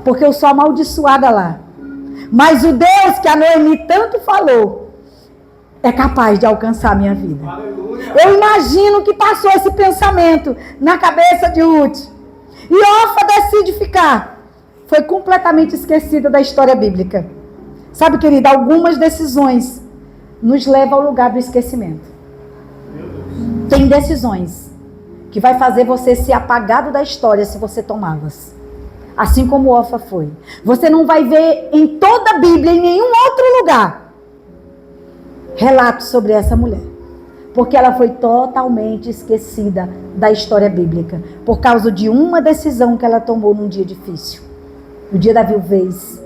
porque eu sou amaldiçoada lá. Mas o Deus que a Noemi tanto falou é capaz de alcançar a minha vida. Aleluia. Eu imagino que passou esse pensamento na cabeça de Ruth. E Orfa decide ficar. Foi completamente esquecida da história bíblica. Sabe, querida, algumas decisões nos levam ao lugar do esquecimento. Tem decisões que vai fazer você ser apagado da história se você tomá-las. Assim como Orfa foi. Você não vai ver em toda a Bíblia, em nenhum outro lugar, relatos sobre essa mulher. Porque ela foi totalmente esquecida da história bíblica. Por causa de uma decisão que ela tomou num dia difícil. No dia da viuvez.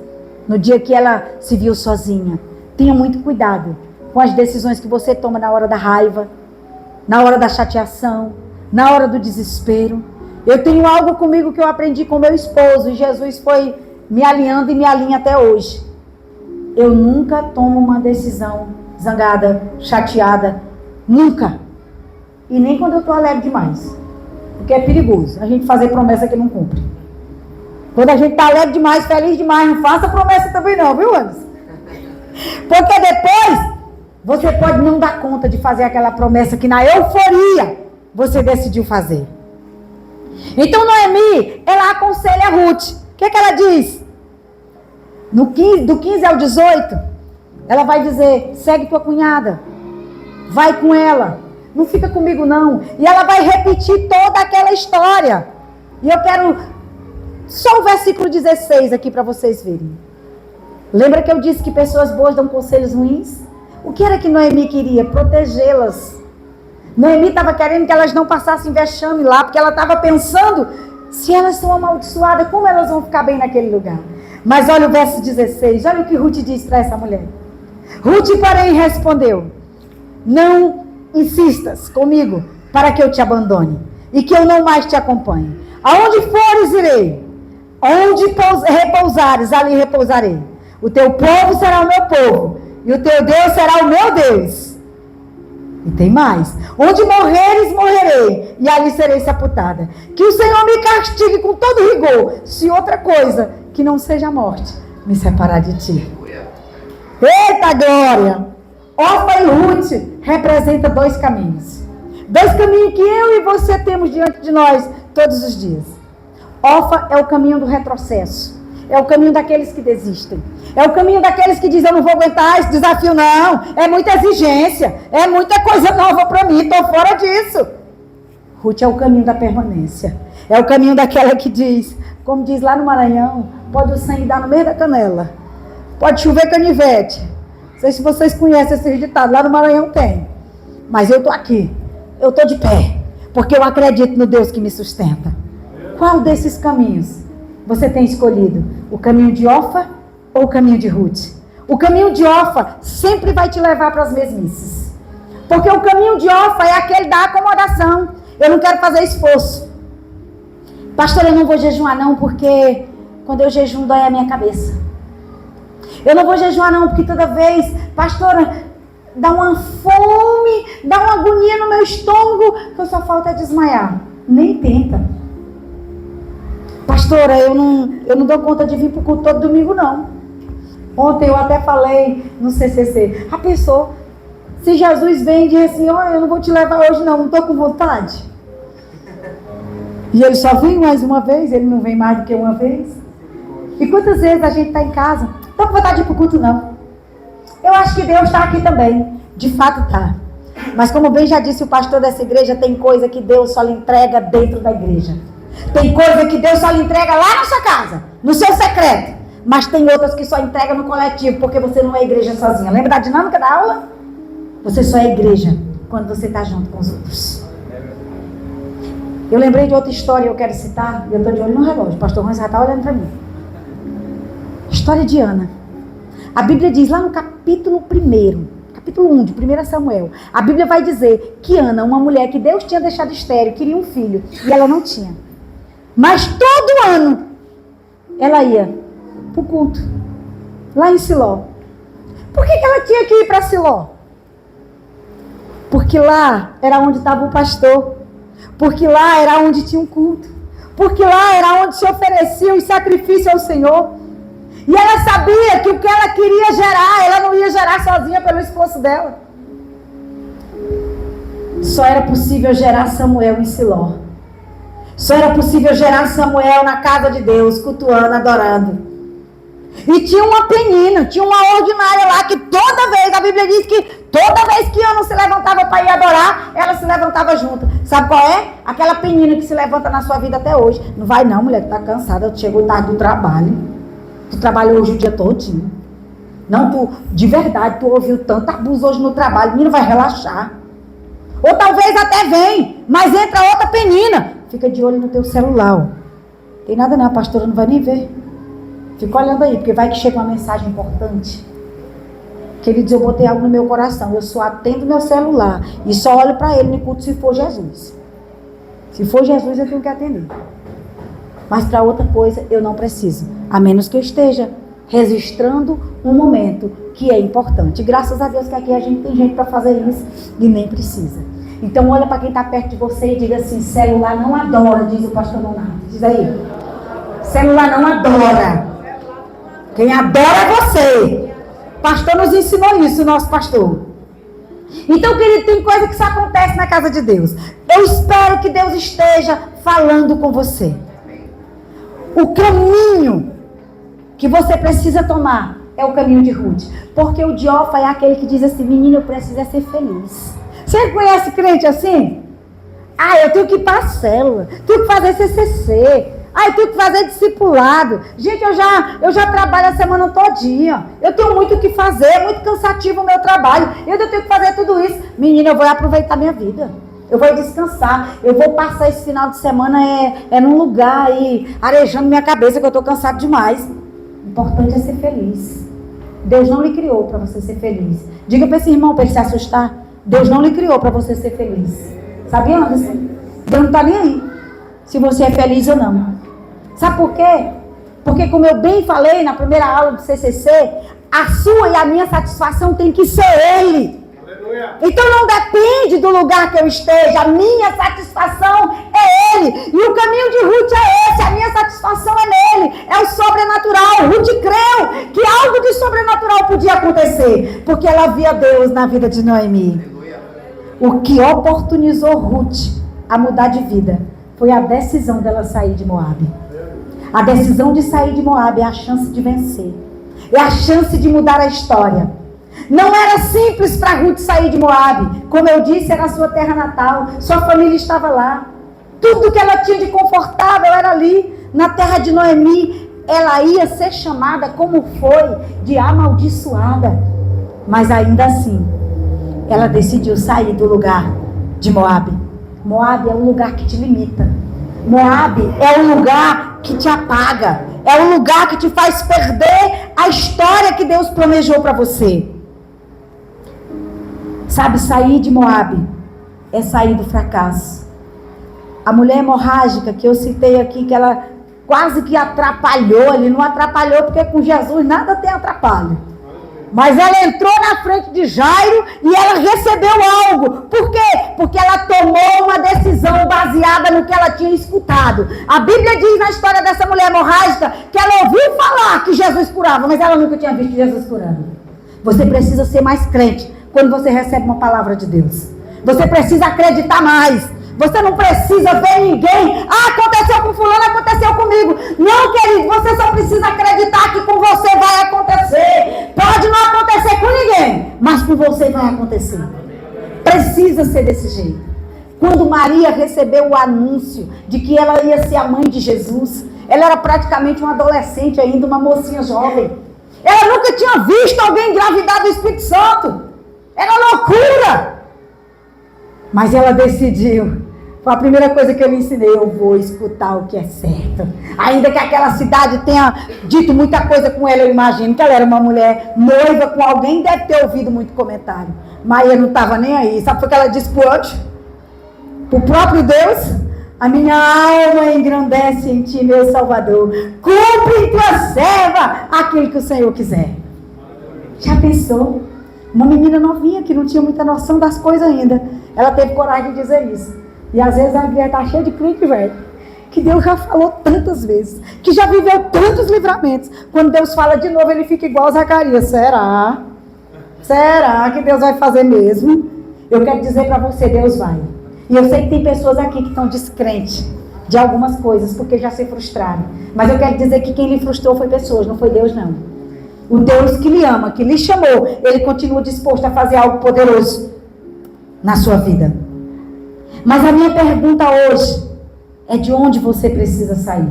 No dia que ela se viu sozinha. Tenha muito cuidado com as decisões que você toma na hora da raiva. Na hora da chateação. Na hora do desespero. Eu tenho algo comigo que eu aprendi com meu esposo. E Jesus foi me alinhando e me alinha até hoje. Eu nunca tomo uma decisão zangada, chateada. Nunca. E nem quando eu estou alegre demais. Porque é perigoso a gente fazer promessa que não cumpre. Quando a gente está alegre demais, feliz demais, não faça promessa também não, viu, Anderson? Porque depois você pode não dar conta de fazer aquela promessa que na euforia você decidiu fazer. Então Noemi, ela aconselha Ruth. O que ela diz? Do 15 ao 18, ela vai dizer, segue tua cunhada. Vai com ela, não fica comigo não. E ela vai repetir toda aquela história. E eu quero só o versículo 16 aqui para vocês verem. Lembra que eu disse que pessoas boas dão conselhos ruins? O que era que Noemi queria? Protegê-las. Noemi estava querendo que elas não passassem vexame lá, porque ela estava pensando, se elas são amaldiçoadas, como elas vão ficar bem naquele lugar? Mas olha o verso 16, olha o que Ruth diz para essa mulher. Ruth, porém, respondeu, não insistas comigo para que eu te abandone e que eu não mais te acompanhe. Aonde fores, irei. Onde repousares, ali repousarei. O teu povo será o meu povo e o teu Deus será o meu Deus. E tem mais. Onde morreres, morrerei e ali serei sepultada. Que o Senhor me castigue com todo rigor, se outra coisa que não seja a morte me separar de ti. Eita glória! Orfa e Ruth representam dois caminhos. Dois caminhos que eu e você temos diante de nós todos os dias. Orfa é o caminho do retrocesso. É o caminho daqueles que desistem. É o caminho daqueles que dizem, eu não vou aguentar esse desafio não. É muita exigência. É muita coisa nova para mim. Estou fora disso. Ruth é o caminho da permanência. É o caminho daquela que diz, como diz lá no Maranhão, pode o sangue dar no meio da canela. Pode chover canivete. Não sei se vocês conhecem esse ditado, lá no Maranhão tem. Mas eu estou aqui, eu estou de pé, porque eu acredito no Deus que me sustenta. Qual desses caminhos você tem escolhido? O caminho de Orfa ou o caminho de Ruth? O caminho de Orfa sempre vai te levar para as mesmices. Porque o caminho de Orfa é aquele da acomodação. Eu não quero fazer esforço. Pastor, eu não vou jejuar não, porque quando eu jejum dói a minha cabeça. Eu não vou jejuar não, porque toda vez, pastora, dá uma fome, dá uma agonia no meu estômago, que eu só falta é desmaiar. Nem tenta. Pastora, eu não dou conta de vir para o culto todo domingo não. Ontem eu até falei no CCC, a pessoa, se Jesus vem e diz assim, olha, eu não vou te levar hoje não estou com vontade. E ele só vem mais uma vez, ele não vem mais do que uma vez. E quantas vezes a gente está em casa, não estou com vontade de ir para o culto não. Eu acho que Deus está aqui também, de fato está. Mas como bem já disse o pastor dessa igreja, tem coisa que Deus só lhe entrega dentro da igreja. Tem coisa que Deus só lhe entrega lá na sua casa, no seu secreto. Mas tem outras que só entrega no coletivo, porque você não é igreja sozinha. Lembra da dinâmica da aula? Você só é igreja quando você está junto com os outros. Eu lembrei de outra história, eu quero citar, e eu estou de olho no relógio, o pastor Rons já está olhando para mim. História de Ana. A Bíblia diz lá no capítulo 1 de 1 Samuel, a Bíblia vai dizer que Ana, uma mulher que Deus tinha deixado estéril, queria um filho, e ela não tinha. Mas todo ano, ela ia para o culto, lá em Siló. Por que ela tinha que ir para Siló? Porque lá era onde estava o pastor. Porque lá era onde tinha um culto. Porque lá era onde se oferecia os sacrifícios ao Senhor. E ela sabia que o que ela queria gerar, ela não ia gerar sozinha pelo esforço dela. Só era possível gerar Samuel em Siló. Só era possível gerar Samuel na casa de Deus, cultuando, adorando. E tinha uma penina, tinha uma ordinária lá que toda vez, a Bíblia diz que toda vez que Ana se levantava para ir adorar, ela se levantava junto. Sabe qual é? Aquela penina que se levanta na sua vida até hoje. Não vai não, mulher, tu tá cansada, tu chegou tarde do trabalho. Tu trabalhou hoje o dia todinho. Não, tu, de verdade, tu ouviu tanto abuso hoje no trabalho, menino, vai relaxar. Ou talvez até vem, mas entra outra penina. Fica de olho no teu celular. Ó. Tem nada não, a pastora não vai nem ver. Fica olhando aí, porque vai que chega uma mensagem importante. Queridos, eu botei algo no meu coração. Eu só atendo meu celular e só olho para ele no culto se for Jesus. Se for Jesus, eu tenho que atender. Mas para outra coisa, eu não preciso. A menos que eu esteja registrando um momento que é importante. Graças a Deus que aqui a gente tem gente para fazer isso e nem precisa. Então olha para quem está perto de você e diga assim: celular não adora, diz o pastor Leonardo. Diz aí. Celular não adora. Quem adora é você. O pastor nos ensinou isso, o nosso pastor. Então, querido, tem coisa que só acontece na casa de Deus. Eu espero que Deus esteja falando com você. O caminho que você precisa tomar é o caminho de Ruth. Porque o Diofa é aquele que diz assim: menino, eu preciso ser feliz. Você conhece crente assim? Ah, eu tenho que ir para a célula, tenho que fazer CCC, eu tenho que fazer discipulado. Gente, eu já trabalho a semana todinha. Eu tenho muito o que fazer, é muito cansativo o meu trabalho. Eu tenho que fazer tudo isso. Menina, eu vou aproveitar minha vida. Eu vou descansar. Eu vou passar esse final de semana num lugar aí, arejando minha cabeça, que eu estou cansado demais. O importante é ser feliz. Deus não lhe criou para você ser feliz. Diga para esse irmão, para ele se assustar. Deus não lhe criou para você ser feliz. Sabia, Anderson? Deus não está nem aí se você é feliz ou não. Sabe por quê? Porque, como eu bem falei na primeira aula do CCC, a sua e a minha satisfação tem que ser Ele. Aleluia. Então não depende do lugar que eu esteja, a minha satisfação é Ele. E o caminho de Ruth é esse, a minha satisfação é nele, é o sobrenatural. Ruth creu que algo de sobrenatural podia acontecer, porque ela via Deus na vida de Noemi. Aleluia. O que oportunizou Ruth a mudar de vida foi a decisão dela sair de Moabe. A decisão de sair de Moabe é a chance de vencer. É a chance de mudar a história. Não era simples para Ruth sair de Moabe. Como eu disse, era a sua terra natal. Sua família estava lá. Tudo que ela tinha de confortável era ali. Na terra de Noemi, ela ia ser chamada, como foi, de amaldiçoada. Mas ainda assim, ela decidiu sair do lugar de Moabe. Moabe é um lugar que te limita. Moabe é um lugar que te apaga. É um lugar que te faz perder a história que Deus planejou para você. Sabe, sair de Moabe é sair do fracasso. A mulher hemorrágica que eu citei aqui, que ela quase que atrapalhou, ele não atrapalhou porque com Jesus nada tem atrapalho. Mas ela entrou na frente de Jairo e ela recebeu algo. Por quê? Porque ela tomou uma decisão baseada no que ela tinha escutado. A Bíblia diz na história dessa mulher hemorrágica que ela ouviu falar que Jesus curava, mas ela nunca tinha visto Jesus curando. Você precisa ser mais crente quando você recebe uma palavra de Deus. Você precisa acreditar mais. Você não precisa ver ninguém. Aconteceu com fulano, aconteceu comigo. Não, querido, você só precisa acreditar que com você vai acontecer. Pode não acontecer com ninguém, mas com você vai acontecer. Precisa ser desse jeito. Quando Maria recebeu o anúncio de que ela ia ser a mãe de Jesus, ela era praticamente uma adolescente ainda, uma mocinha jovem. Ela nunca tinha visto alguém engravidar do Espírito Santo. Era loucura. Mas ela decidiu. Foi a primeira coisa que eu lhe ensinei. Eu vou escutar o que é certo. Ainda que aquela cidade tenha dito muita coisa com ela, eu imagino que ela era uma mulher noiva com alguém, deve ter ouvido muito comentário. Maria não estava nem aí. Sabe o que ela disse para o anjo? Para o próprio Deus? A minha alma engrandece em ti, meu Salvador. Cumpre em tua serva aquilo que o Senhor quiser. Já pensou? Uma menina novinha que não tinha muita noção das coisas ainda. Ela teve coragem de dizer isso. E às vezes a igreja está cheia de crente velho, que Deus já falou tantas vezes, que já viveu tantos livramentos. Quando Deus fala de novo, ele fica igual Zacarias. Será? Será que Deus vai fazer mesmo? Eu quero dizer para você, Deus vai. E eu sei que tem pessoas aqui que estão descrentes de algumas coisas, porque já se frustraram. Mas eu quero dizer que quem lhe frustrou foi pessoas, não foi Deus não. O Deus que lhe ama, que lhe chamou, ele continua disposto a fazer algo poderoso na sua vida. Mas a minha pergunta hoje é de onde você precisa sair.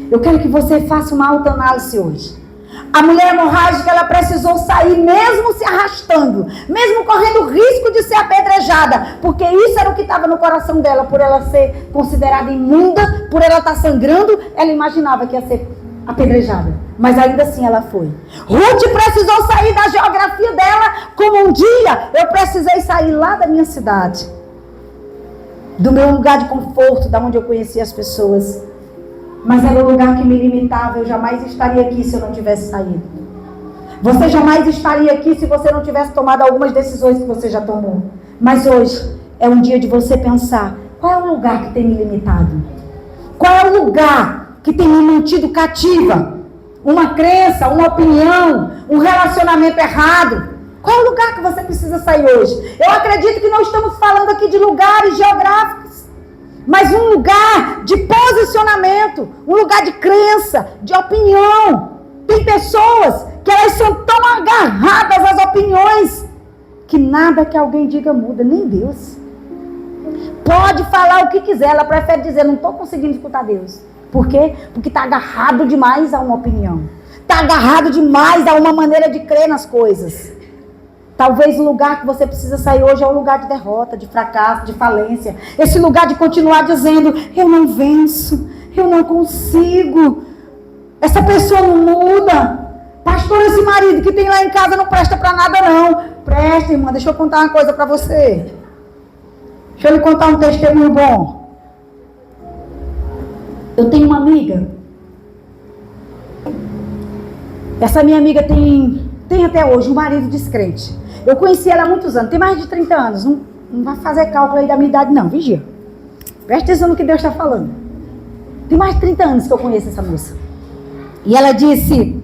Eu quero que você faça uma autoanálise hoje. A mulher hemorrágica, ela precisou sair mesmo se arrastando, mesmo correndo o risco de ser apedrejada, porque isso era o que estava no coração dela, por ela ser considerada imunda, por ela estar sangrando, ela imaginava que ia ser apedrejada, mas ainda assim ela foi. Ruth precisou sair da geografia dela, como um dia eu precisei sair lá da minha cidade, do meu lugar de conforto, da onde eu conhecia as pessoas. Mas era um lugar que me limitava. Eu jamais estaria aqui se eu não tivesse saído. Você jamais estaria aqui se você não tivesse tomado algumas decisões que você já tomou. Mas hoje é um dia de você pensar: qual é o lugar que tem me limitado? Qual é o lugar que tem me mantido cativa? Uma crença, uma opinião, um relacionamento errado. Qual é o lugar que você precisa sair hoje? Eu acredito que não estamos falando aqui de lugares geográficos, mas um lugar de posicionamento, um lugar de crença, de opinião. Tem pessoas que elas são tão agarradas às opiniões que nada que alguém diga muda, nem Deus. Pode falar o que quiser, ela prefere dizer: não estou conseguindo escutar Deus. Por quê? Porque está agarrado demais a uma opinião. Está agarrado demais a uma maneira de crer nas coisas. Talvez o lugar que você precisa sair hoje é um lugar de derrota, de fracasso, de falência. Esse lugar de continuar dizendo: eu não venço, eu não consigo. Essa pessoa não muda. Pastor, esse marido que tem lá em casa não presta para nada não. Presta, irmã, deixa eu contar uma coisa para você. Deixa eu lhe contar um testemunho bom. Eu tenho uma amiga. Essa minha amiga tem até hoje um marido descrente. Eu conheci ela há muitos anos, tem mais de 30 anos. Não vai fazer cálculo aí da minha idade não, vigia. Presta atenção no que Deus está falando. Tem mais de 30 anos que eu conheço essa moça. E ela disse: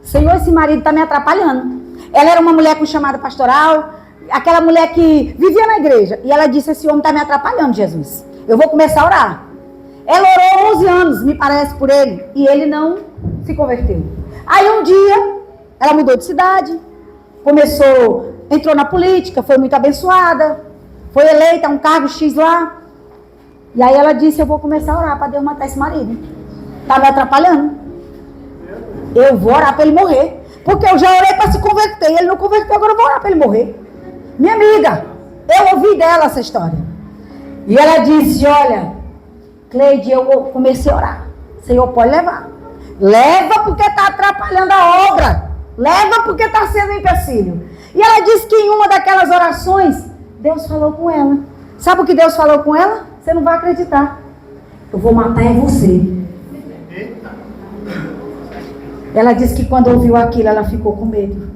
Senhor, esse marido está me atrapalhando. Ela era uma mulher com chamada pastoral, aquela mulher que vivia na igreja. E ela disse: esse homem está me atrapalhando, Jesus. Eu vou começar a orar. Ela orou 11 anos, me parece, por ele. E ele não se converteu. Aí um dia, ela mudou de cidade. Entrou na política, foi muito abençoada. Foi eleita a um cargo X lá. E aí ela disse: eu vou começar a orar para Deus matar esse marido. Está me atrapalhando. Eu vou orar para ele morrer. Porque eu já orei para se converter. Ele não converteu, agora eu vou orar para ele morrer. Minha amiga, eu ouvi dela essa história. E ela disse: olha, Cleide, eu comecei a orar. Senhor, pode levar. Leva porque está atrapalhando a obra. Leva porque está sendo empecilho. E ela disse que em uma daquelas orações, Deus falou com ela. Sabe o que Deus falou com ela? Você não vai acreditar. Eu vou matar você. Ela disse que quando ouviu aquilo, ela ficou com medo.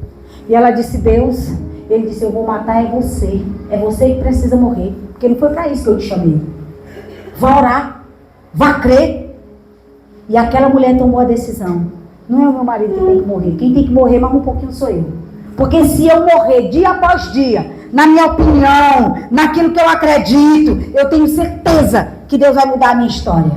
E ela disse: Deus, ele disse: eu vou matar você. É você que precisa morrer. Porque não foi para isso que eu te chamei. Vá orar. Vá crer. E aquela mulher tomou a decisão: não é o meu marido que tem que morrer. Quem tem que morrer mais um pouquinho sou eu. Porque se eu morrer dia após dia, na minha opinião, naquilo que eu acredito, eu tenho certeza que Deus vai mudar a minha história.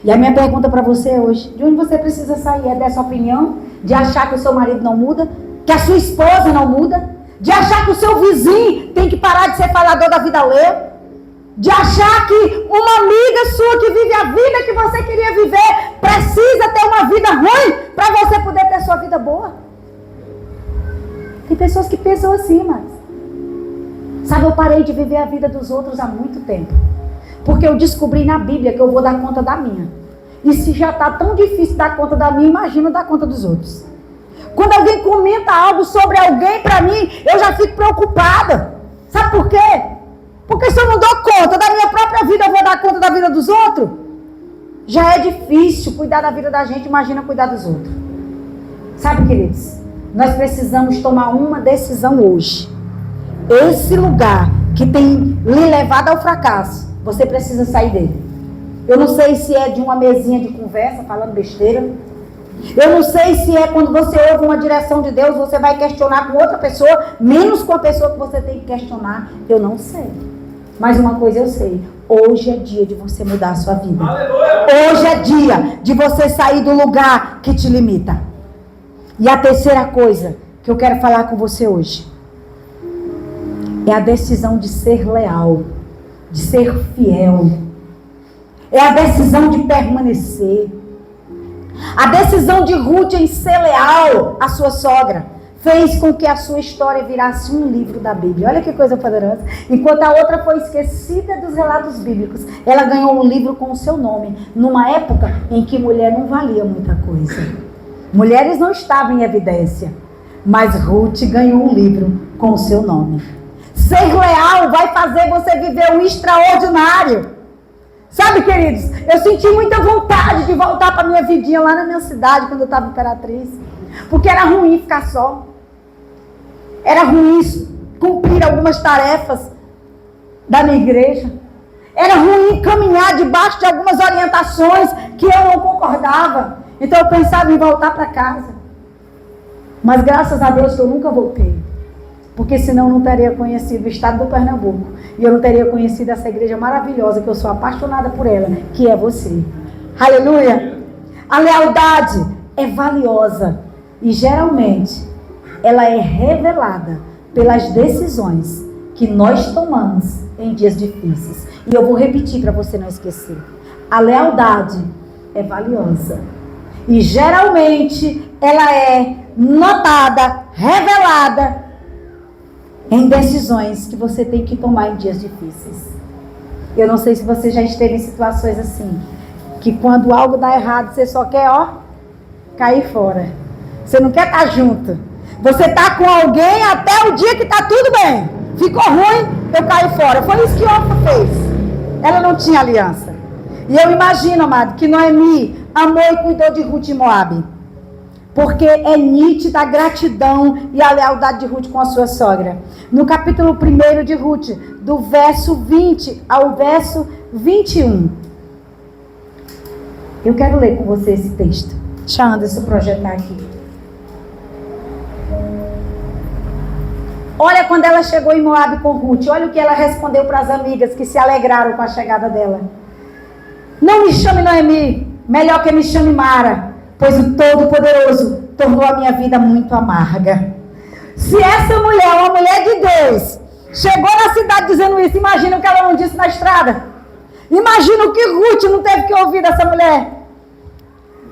E a minha pergunta para você hoje: de onde você precisa sair? É dessa opinião? De achar que o seu marido não muda? Que a sua esposa não muda? De achar que o seu vizinho tem que parar de ser falador da vida alheia? De achar que uma amiga sua que vive a vida que você queria viver precisa ter uma vida ruim para você poder ter sua vida boa? Tem pessoas que pensam assim, mas sabe, eu parei de viver a vida dos outros há muito tempo. Porque eu descobri na Bíblia que eu vou dar conta da minha. E se já está tão difícil dar conta da minha, imagina dar conta dos outros. Quando alguém comenta algo sobre alguém para mim, eu já fico preocupada. Sabe por quê? Porque se eu não dou conta da minha própria vida, eu vou dar conta da vida dos outros? Já é difícil cuidar da vida da gente, imagina cuidar dos outros. Sabe, queridos? Nós precisamos tomar uma decisão hoje. Esse lugar que tem lhe levado ao fracasso, você precisa sair dele. Eu não sei se é de uma mesinha de conversa, falando besteira. Eu não sei se é quando você ouve uma direção de Deus, você vai questionar com outra pessoa, menos com a pessoa que você tem que questionar. Eu não sei. Mas uma coisa eu sei: hoje é dia de você mudar a sua vida. Aleluia! Hoje é dia de você sair do lugar que te limita. E a terceira coisa que eu quero falar com você hoje é a decisão de ser leal, de ser fiel. É a decisão de permanecer. A decisão de Ruth em ser leal à sua sogra fez com que a sua história virasse um livro da Bíblia. Olha que coisa poderosa. Enquanto a outra foi esquecida dos relatos bíblicos, ela ganhou um livro com o seu nome, numa época em que mulher não valia muita coisa. Mulheres não estavam em evidência, mas Ruth ganhou um livro com o seu nome. Ser leal vai fazer você viver um extraordinário. Sabe, queridos, eu senti muita vontade de voltar para a minha vidinha lá na minha cidade, quando eu estava imperatriz. Porque era ruim ficar só. Era ruim cumprir algumas tarefas da minha igreja. Era ruim caminhar debaixo de algumas orientações que eu não concordava. Então eu pensava em voltar para casa. Mas graças a Deus que eu nunca voltei. Porque senão eu não teria conhecido o estado do Pernambuco. E eu não teria conhecido essa igreja maravilhosa, que eu sou apaixonada por ela, que é você. Aleluia! A lealdade é valiosa. E geralmente ela é revelada pelas decisões que nós tomamos em dias difíceis. E eu vou repetir para você não esquecer. A lealdade é valiosa. E geralmente ela é notada, revelada em decisões que você tem que tomar em dias difíceis. Eu não sei se você já esteve em situações assim, que quando algo dá errado, você só quer, cair fora. Você não quer estar junto. Você está com alguém até o dia que está tudo bem. Ficou ruim, eu caio fora. Foi isso que Orfa fez. Ela não tinha aliança. E eu imagino, amado, que Noemi amou e cuidou de Ruth e Moabe. Porque é nítida a gratidão e a lealdade de Ruth com a sua sogra. No capítulo 1 de Ruth, do verso 20 ao verso 21. Eu quero ler com você esse texto. Deixa a Anderson projetar aqui. Olha quando ela chegou em Moabe com Ruth. Olha o que ela respondeu para as amigas que se alegraram com a chegada dela. Não me chame Noemi, melhor que me chame Mara, pois o Todo-Poderoso tornou a minha vida muito amarga. Se essa mulher, uma mulher de Deus, chegou na cidade dizendo isso, imagina o que ela não disse na estrada. Imagina o que Ruth não teve que ouvir dessa mulher.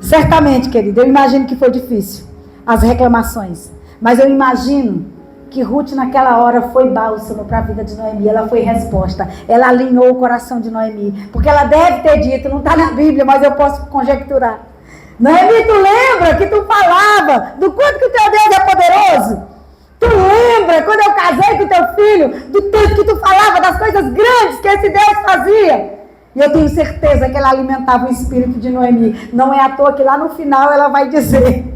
Certamente, querido, eu imagino que foi difícil, as reclamações. Mas eu imagino que Ruth naquela hora foi bálsamo para a vida de Noemi. Ela foi resposta. Ela alinhou o coração de Noemi. Porque ela deve ter dito, não está na Bíblia, mas eu posso conjecturar. Noemi, tu lembra que tu falava do quanto que o teu Deus é poderoso? Tu lembra quando eu casei com o teu filho, do tanto que tu falava das coisas grandes que esse Deus fazia? E eu tenho certeza que ela alimentava o espírito de Noemi. Não é à toa que lá no final ela vai dizer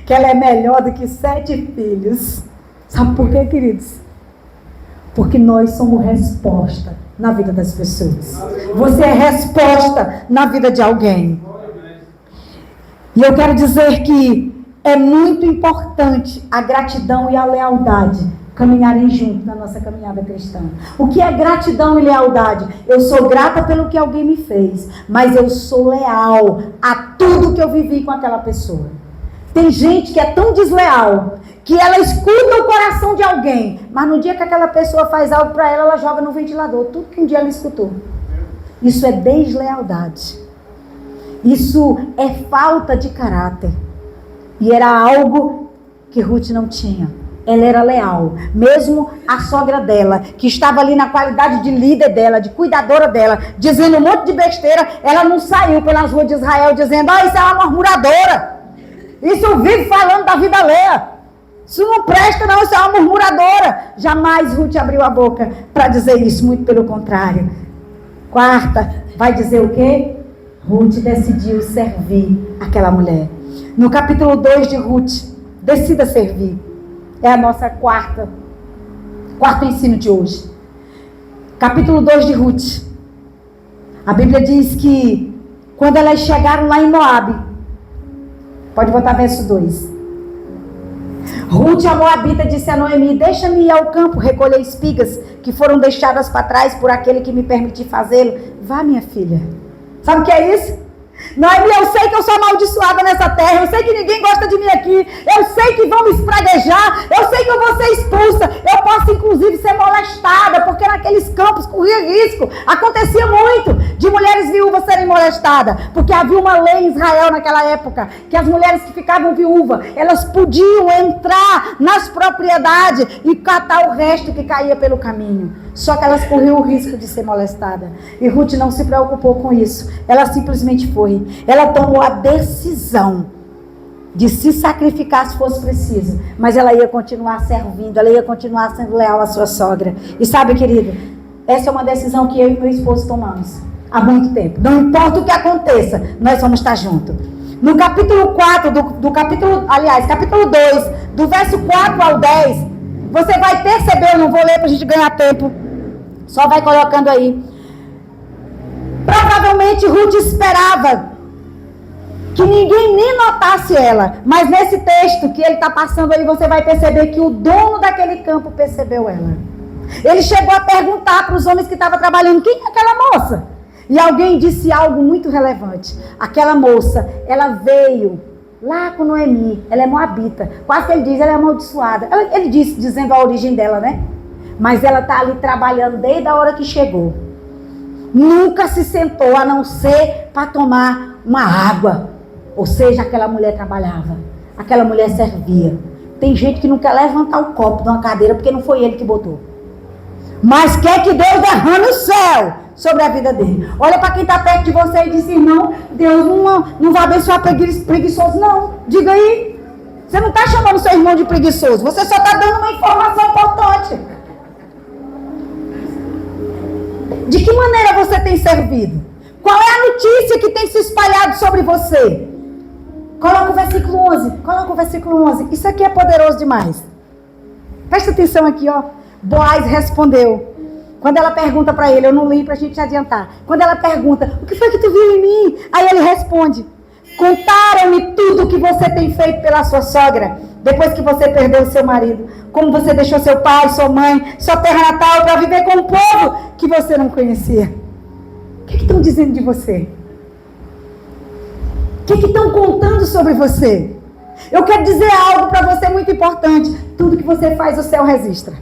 que ela é melhor do que 7 filhos. Sabe por quê, queridos? Porque nós somos resposta na vida das pessoas. Você é resposta na vida de alguém. E eu quero dizer que é muito importante a gratidão e a lealdade caminharem juntos na nossa caminhada cristã. O que é gratidão e lealdade? Eu sou grata pelo que alguém me fez, mas eu sou leal a tudo que eu vivi com aquela pessoa. Tem gente que é tão desleal que ela escuta o coração de alguém, mas no dia que aquela pessoa faz algo para ela, ela joga no ventilador tudo que um dia ela escutou. Isso é deslealdade. Isso é falta de caráter. E era algo que Ruth não tinha. Ela era leal. Mesmo a sogra dela, que estava ali na qualidade de líder dela, de cuidadora dela, dizendo um monte de besteira, ela não saiu pelas ruas de Israel dizendo, isso é uma murmuradora. Isso vive falando da vida alheia. Isso não presta não, isso é uma murmuradora. Jamais Ruth abriu a boca para dizer isso, muito pelo contrário. Quarta, vai dizer o quê? Ruth decidiu servir aquela mulher. No capítulo 2 de Ruth, decida servir. É a nossa quarto ensino de hoje. Capítulo 2 de Ruth. A Bíblia diz que quando elas chegaram lá em Moabe, pode botar verso 2. Ruth, a Moabita, disse a Noemi, deixa-me ir ao campo recolher espigas que foram deixadas para trás por aquele que me permitiu fazê-lo. Vá, minha filha. Sabe o que é isso? Noemi, eu sei que eu sou amaldiçoada nessa terra, eu sei que ninguém gosta de mim aqui, eu sei que vão me espraguejar, eu sei que eu vou ser expulsa, eu posso inclusive ser molestada, porque naqueles campos corria risco, acontecia muito de mulheres viúvas serem molestadas, porque havia uma lei em Israel naquela época, que as mulheres que ficavam viúvas, elas podiam entrar nas propriedades e catar o resto que caía pelo caminho. Só que elas corriam o risco de ser molestadas. E Ruth não se preocupou com isso. Ela simplesmente foi. Ela tomou a decisão de se sacrificar se fosse preciso. Mas ela ia continuar servindo. Ela ia continuar sendo leal à sua sogra. E sabe, querido, essa é uma decisão que eu e meu esposo tomamos há muito tempo. Não importa o que aconteça, nós vamos estar juntos. No capítulo 4, capítulo 2, do verso 4 ao 10, você vai perceber, eu não vou ler para a gente ganhar tempo. Só vai colocando aí. Provavelmente Ruth esperava que ninguém nem notasse ela. Mas nesse texto que ele está passando aí, você vai perceber que o dono daquele campo percebeu ela. Ele chegou a perguntar para os homens que estavam trabalhando, quem é aquela moça? E alguém disse algo muito relevante. Aquela moça, ela veio lá com Noemi, ela é moabita. Quase que ele diz, ela é amaldiçoada. Ele disse, dizendo a origem dela, né? Mas ela está ali trabalhando desde a hora que chegou. Nunca se sentou a não ser para tomar uma água. Ou seja, aquela mulher trabalhava. Aquela mulher servia. Tem gente que não quer levantar o copo de uma cadeira porque não foi ele que botou. Mas quer que Deus derrame o céu sobre a vida dele. Olha para quem está perto de você e diz, irmão, Deus não vai abençoar preguiçoso, não. Diga aí. Você não está chamando seu irmão de preguiçoso. Você só está dando uma informação importante. De que maneira você tem servido? Qual é a notícia que tem se espalhado sobre você? Coloca o versículo 11. Isso aqui é poderoso demais. Presta atenção aqui, ó. Boaz respondeu. Quando ela pergunta para ele, eu não li para a gente adiantar. Quando ela pergunta, o que foi que tu viu em mim? Aí ele responde, contaram-me tudo o que você tem feito pela sua sogra, depois que você perdeu o seu marido. Como você deixou seu pai, sua mãe, sua terra natal para viver com um povo que você não conhecia. O que estão dizendo de você? O que estão contando sobre você? Eu quero dizer algo para você muito importante. Tudo que você faz, o céu registra.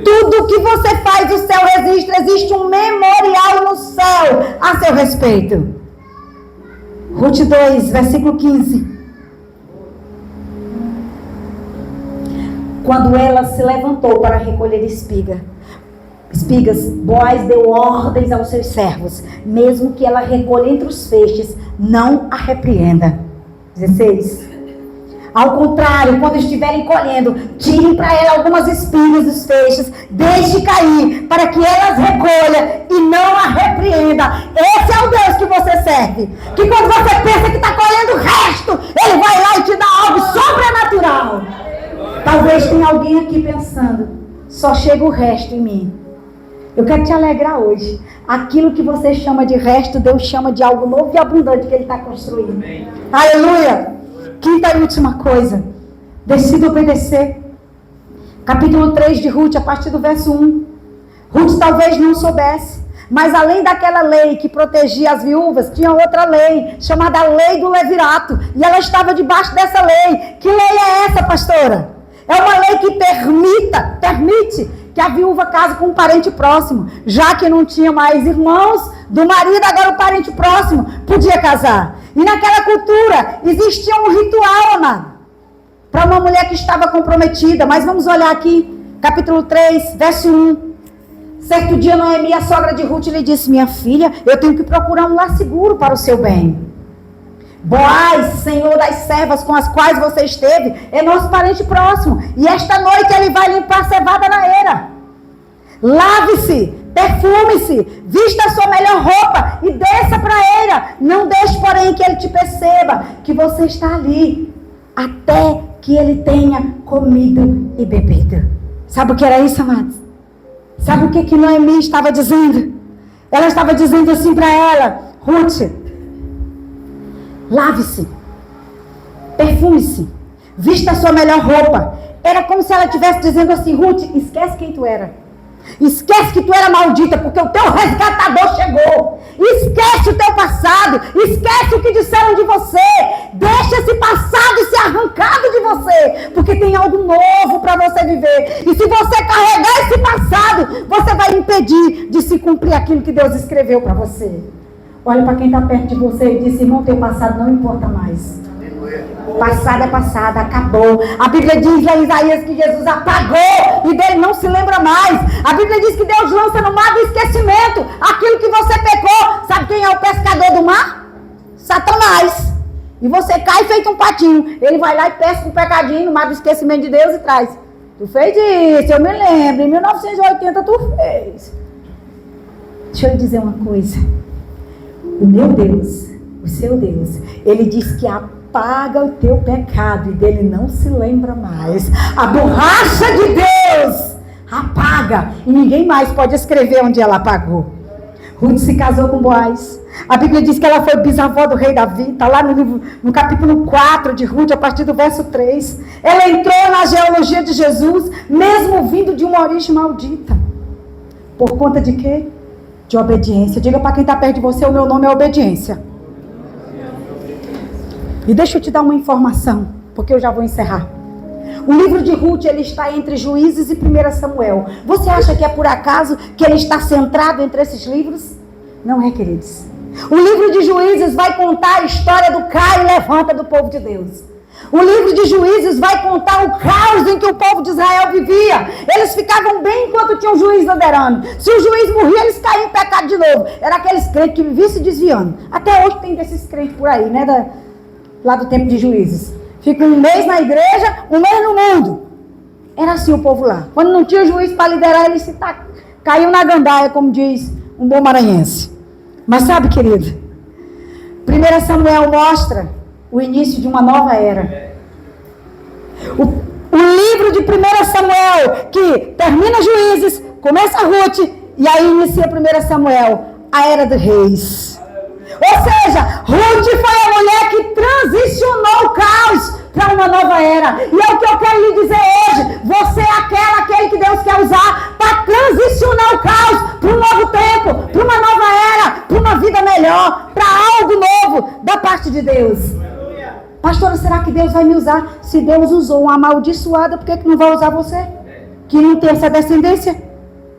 Tudo que você faz, o céu registra. Existe um memorial no céu a seu respeito. Ruth 2, versículo 15. Quando ela se levantou para recolher espigas, Boaz deu ordens aos seus servos, mesmo que ela recolha entre os feixes, não a repreenda. 16. Ao contrário, quando estiverem colhendo, tirem para ela algumas espigas dos feixes, deixe cair, para que elas recolham e não a repreenda. Esse é o Deus que você serve. Que quando você pensa que está colhendo o resto, Ele vai lá e te dá algo sobrenatural. Talvez tenha alguém aqui pensando, só chega o resto em mim. Eu quero te alegrar hoje. Aquilo que você chama de resto, Deus chama de algo novo e abundante que Ele está construindo. Amém. Aleluia! Quinta e última coisa. Decida obedecer. Capítulo 3 de Ruth, a partir do verso 1. Ruth talvez não soubesse, mas além daquela lei que protegia as viúvas, tinha outra lei, chamada Lei do Levirato. E ela estava debaixo dessa lei. Que lei é essa, pastora? É uma lei que permite que a viúva case com um parente próximo. Já que não tinha mais irmãos do marido, agora o parente próximo podia casar. E naquela cultura existia um ritual, amado, para uma mulher que estava comprometida. Mas vamos olhar aqui, capítulo 3, verso 1. Certo dia, Noemi, a sogra de Ruth, lhe disse, minha filha, eu tenho que procurar um lar seguro para o seu bem. Boaz, senhor das servas com as quais você esteve, é nosso parente próximo. E esta noite ele vai limpar a cevada na eira. Lave-se, perfume-se, vista a sua melhor roupa e desça para a eira. Não deixe, porém, que ele te perceba que você está ali, até que ele tenha comido e bebido. Sabe o que era isso, amados? Sabe o que Noemi estava dizendo? Ela estava dizendo assim para ela, Ruth, lave-se, perfume-se, vista a sua melhor roupa. Era como se ela estivesse dizendo assim, Ruth, esquece quem tu era. Esquece que tu era maldita, porque o teu resgatador chegou. Esquece o teu passado. Esquece o que disseram de você. Deixa esse passado ser arrancado de você. Porque tem algo novo para você viver. E se você carregar esse passado, você vai impedir de se cumprir aquilo que Deus escreveu para você. Olha para quem está perto de você e diz: irmão, teu passado não importa mais. Passado é passado, acabou. A Bíblia diz lá em Isaías que Jesus apagou e dele não se lembra mais. A Bíblia diz que Deus lança no mar do esquecimento aquilo que você pecou. Sabe quem é o pescador do mar? Satanás. E você cai feito um patinho. Ele vai lá e pesca um pecadinho no mar do esquecimento de Deus e traz. Tu fez isso, eu me lembro. Em 1980 tu fez. Deixa eu lhe dizer uma coisa. O meu Deus, o seu Deus, ele diz que apaga o teu pecado e dele não se lembra mais. A borracha de Deus apaga e ninguém mais pode escrever onde ela apagou. Ruth se casou com Boaz. A Bíblia diz que ela foi bisavó do rei Davi. Está lá no capítulo 4 de Ruth, a partir do verso 3. Ela entrou na genealogia de Jesus, mesmo vindo de uma origem maldita. Por conta de quê? De obediência. Diga para quem está perto de você: o meu nome é obediência. E deixa eu te dar uma informação, porque eu já vou encerrar. O livro de Ruth, ele está entre Juízes e 1 Samuel. Você acha que é por acaso que ele está centrado entre esses livros? Não é, queridos. O livro de Juízes vai contar a história do cai e levanta do povo de Deus. O livro de Juízes vai contar o caos em que o povo de Israel vivia. Eles ficavam bem enquanto tinha um juiz liderando. Se o juiz morria, eles caíam em pecado de novo. Era aqueles crentes que viviam se desviando. Até hoje tem desses crentes por aí, né? Lá do tempo de Juízes. Fica um mês na igreja, um mês no mundo. Era assim o povo lá. Quando não tinha juiz para liderar, eles caiu na gandaia, como diz um bom maranhense. Mas sabe, querido, 1 Samuel mostra o início de uma nova era. O livro de 1 Samuel, que termina Juízes, começa Ruth, e aí inicia 1 Samuel, a era dos reis. Ou seja, Ruth foi a mulher que transicionou o caos para uma nova era. E é o que eu quero lhe dizer hoje. Você é aquele que Deus quer usar para transicionar o caos para um novo tempo, para uma nova era, para uma vida melhor, para algo novo da parte de Deus. Pastora, será que Deus vai me usar? Se Deus usou uma amaldiçoada, por que não vai usar você? Que não tem essa descendência?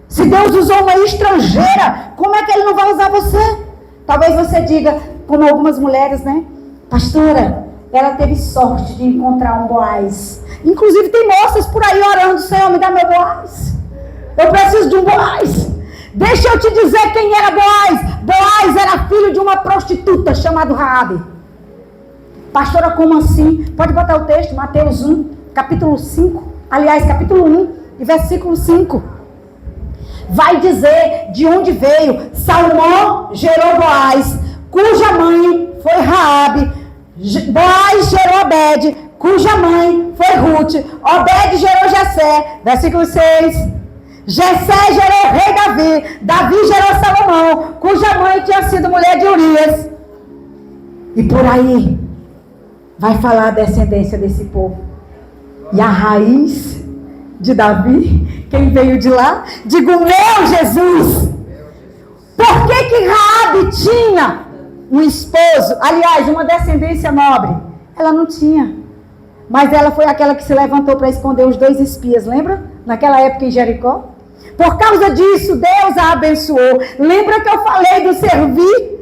Se Deus usou uma estrangeira, como é que Ele não vai usar você? Talvez você diga, como algumas mulheres, né? Pastora, ela teve sorte de encontrar um Boaz. Inclusive tem moças por aí orando: Senhor, me dá meu Boaz. Eu preciso de um Boaz. Deixa eu te dizer quem era Boaz. Boaz era filho de uma prostituta chamada Raabe. Pastora, como assim? Pode botar o texto, Mateus 1, capítulo 5. Aliás, capítulo 1 e versículo 5. Vai dizer de onde veio. Salmão gerou Boaz, cuja mãe foi Raabe. Boaz gerou Obed, cuja mãe foi Ruth. Obed gerou Jessé, versículo 6. Jessé gerou o rei Davi. Davi gerou Salomão, cuja mãe tinha sido mulher de Urias. E por aí vai falar a descendência desse povo. E a raiz de Davi, quem veio de lá? Digo, meu Jesus! Por que Raabe tinha um esposo? Aliás, uma descendência nobre. Ela não tinha. Mas ela foi aquela que se levantou para esconder os 2 espias, lembra? Naquela época em Jericó. Por causa disso, Deus a abençoou. Lembra que eu falei do servir?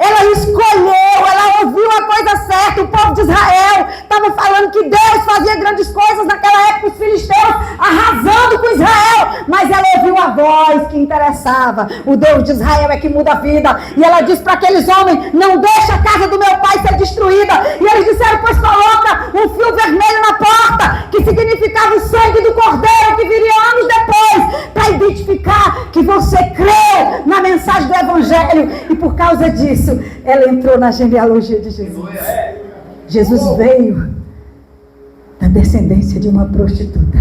Ela escolheu, ela ouviu a coisa certa. O povo de Israel estava falando que Deus fazia grandes coisas naquela época, os filisteus arrasando com Israel. Mas ela ouviu a voz que interessava. O Deus de Israel é que muda a vida. E ela disse para aqueles homens: não deixa a casa do meu pai ser destruída. E eles disseram: pois coloca um fio vermelho na porta, que significava o sangue do cordeiro que viria anos depois, para identificar que você creu na mensagem do evangelho. E por causa disso, ela entrou na genealogia de Jesus. Jesus veio da descendência de uma prostituta.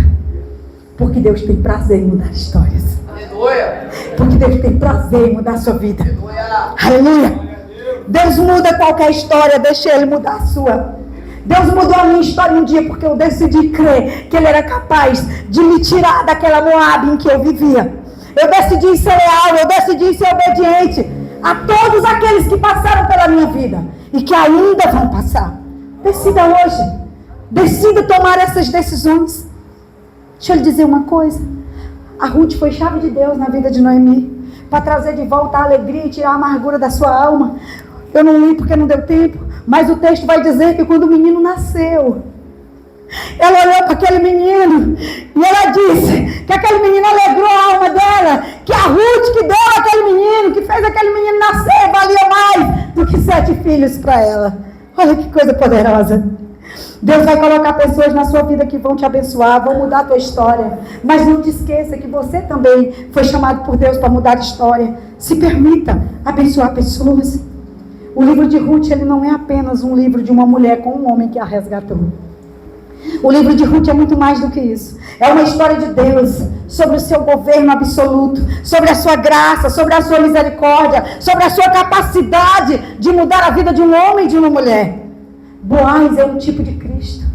Porque Deus tem prazer em mudar histórias. Porque Deus tem prazer em mudar a sua vida. Aleluia. Deus muda qualquer história, deixa Ele mudar a sua. Deus mudou a minha história um dia porque eu decidi crer que Ele era capaz de me tirar daquela Moabe em que eu vivia. Eu decidi ser leal, eu decidi ser obediente. a todos aqueles que passaram pela minha vida e que ainda vão passar. Decida hoje. Decida tomar essas decisões. Deixa eu lhe dizer uma coisa. A Ruth foi chave de Deus na vida de Noemi, para trazer de volta a alegria e tirar a amargura da sua alma. Eu não li porque não deu tempo, mas o texto vai dizer que quando o menino nasceu, ela olhou para aquele menino e ela disse que aquele menino alegrou a alma dela, que a Ruth que deu aquele menino, que fez aquele menino nascer, valia mais do que 7 filhos para ela. Olha que coisa poderosa. Deus vai colocar pessoas na sua vida que vão te abençoar, vão mudar a tua história. Mas não te esqueça que você também foi chamado por Deus para mudar a história. Se permita abençoar pessoas. O livro de Ruth, ele não é apenas um livro de uma mulher com um homem que a resgatou. O livro de Ruth é muito mais do que isso. É uma história de Deus sobre o seu governo absoluto, sobre a sua graça, sobre a sua misericórdia, sobre a sua capacidade de mudar a vida de um homem e de uma mulher. Boaz é um tipo de Cristo.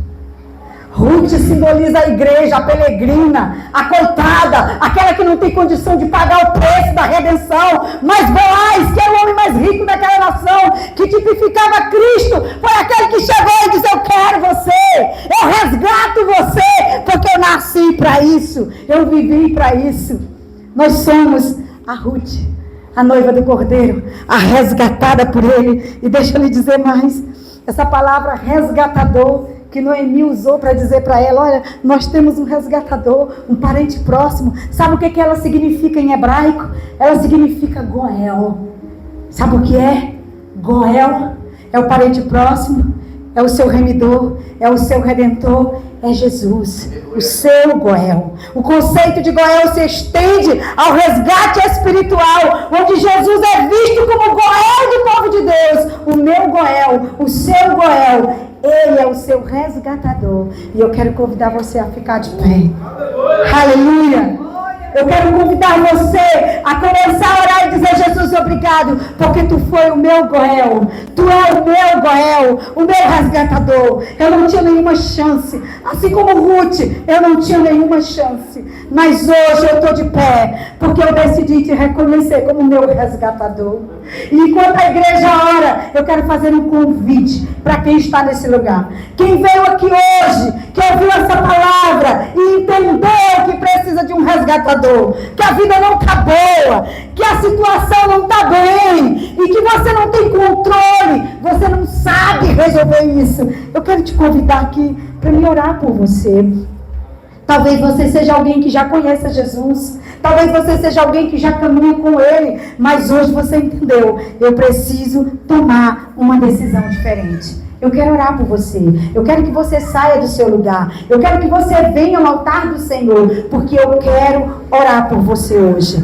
Ruth simboliza a igreja, a peregrina, a coitada, aquela que não tem condição de pagar o preço da redenção. Mas Boaz, que é o homem mais rico daquela nação, que tipificava Cristo, foi aquele que chegou e disse: eu quero você, eu resgato você, porque eu nasci para isso, eu vivi para isso. Nós somos a Ruth, a noiva do Cordeiro, a resgatada por ele. E deixa eu lhe dizer mais, essa palavra resgatador que Noemi usou para dizer para ela: olha, nós temos um resgatador, um parente próximo. Sabe o que ela significa em hebraico? Ela significa Goel. Sabe o que é? Goel é o parente próximo, é o seu remidor, é o seu redentor, é Jesus, o seu Goel. O conceito de Goel se estende ao resgate espiritual, onde Jesus é visto como Goel do povo de Deus. O meu Goel, o seu Goel, ele é o seu resgatador. E eu quero convidar você a ficar de pé. Aleluia! Eu quero convidar você a começar a orar e dizer: Jesus, obrigado, porque tu foi o meu Goel. Tu é o meu Goel, o meu resgatador. Eu não tinha nenhuma chance. Assim como Ruth, eu não tinha nenhuma chance. Mas hoje eu estou de pé, porque eu decidi te reconhecer como meu resgatador. E enquanto a igreja ora, eu quero fazer um convite para quem está nesse lugar. Quem veio aqui hoje, que ouviu essa palavra e entendeu que precisa de um resgatador, que a vida não está boa, que a situação não está bem, e que você não tem controle, você não sabe resolver isso. Eu quero te convidar aqui para me orar por você. Talvez você seja alguém que já conhece Jesus. Talvez você seja alguém que já caminha com Ele. Mas hoje você entendeu: eu preciso tomar uma decisão diferente. Eu quero orar por você. Eu quero que você saia do seu lugar. Eu quero que você venha ao altar do Senhor. Porque eu quero orar por você hoje.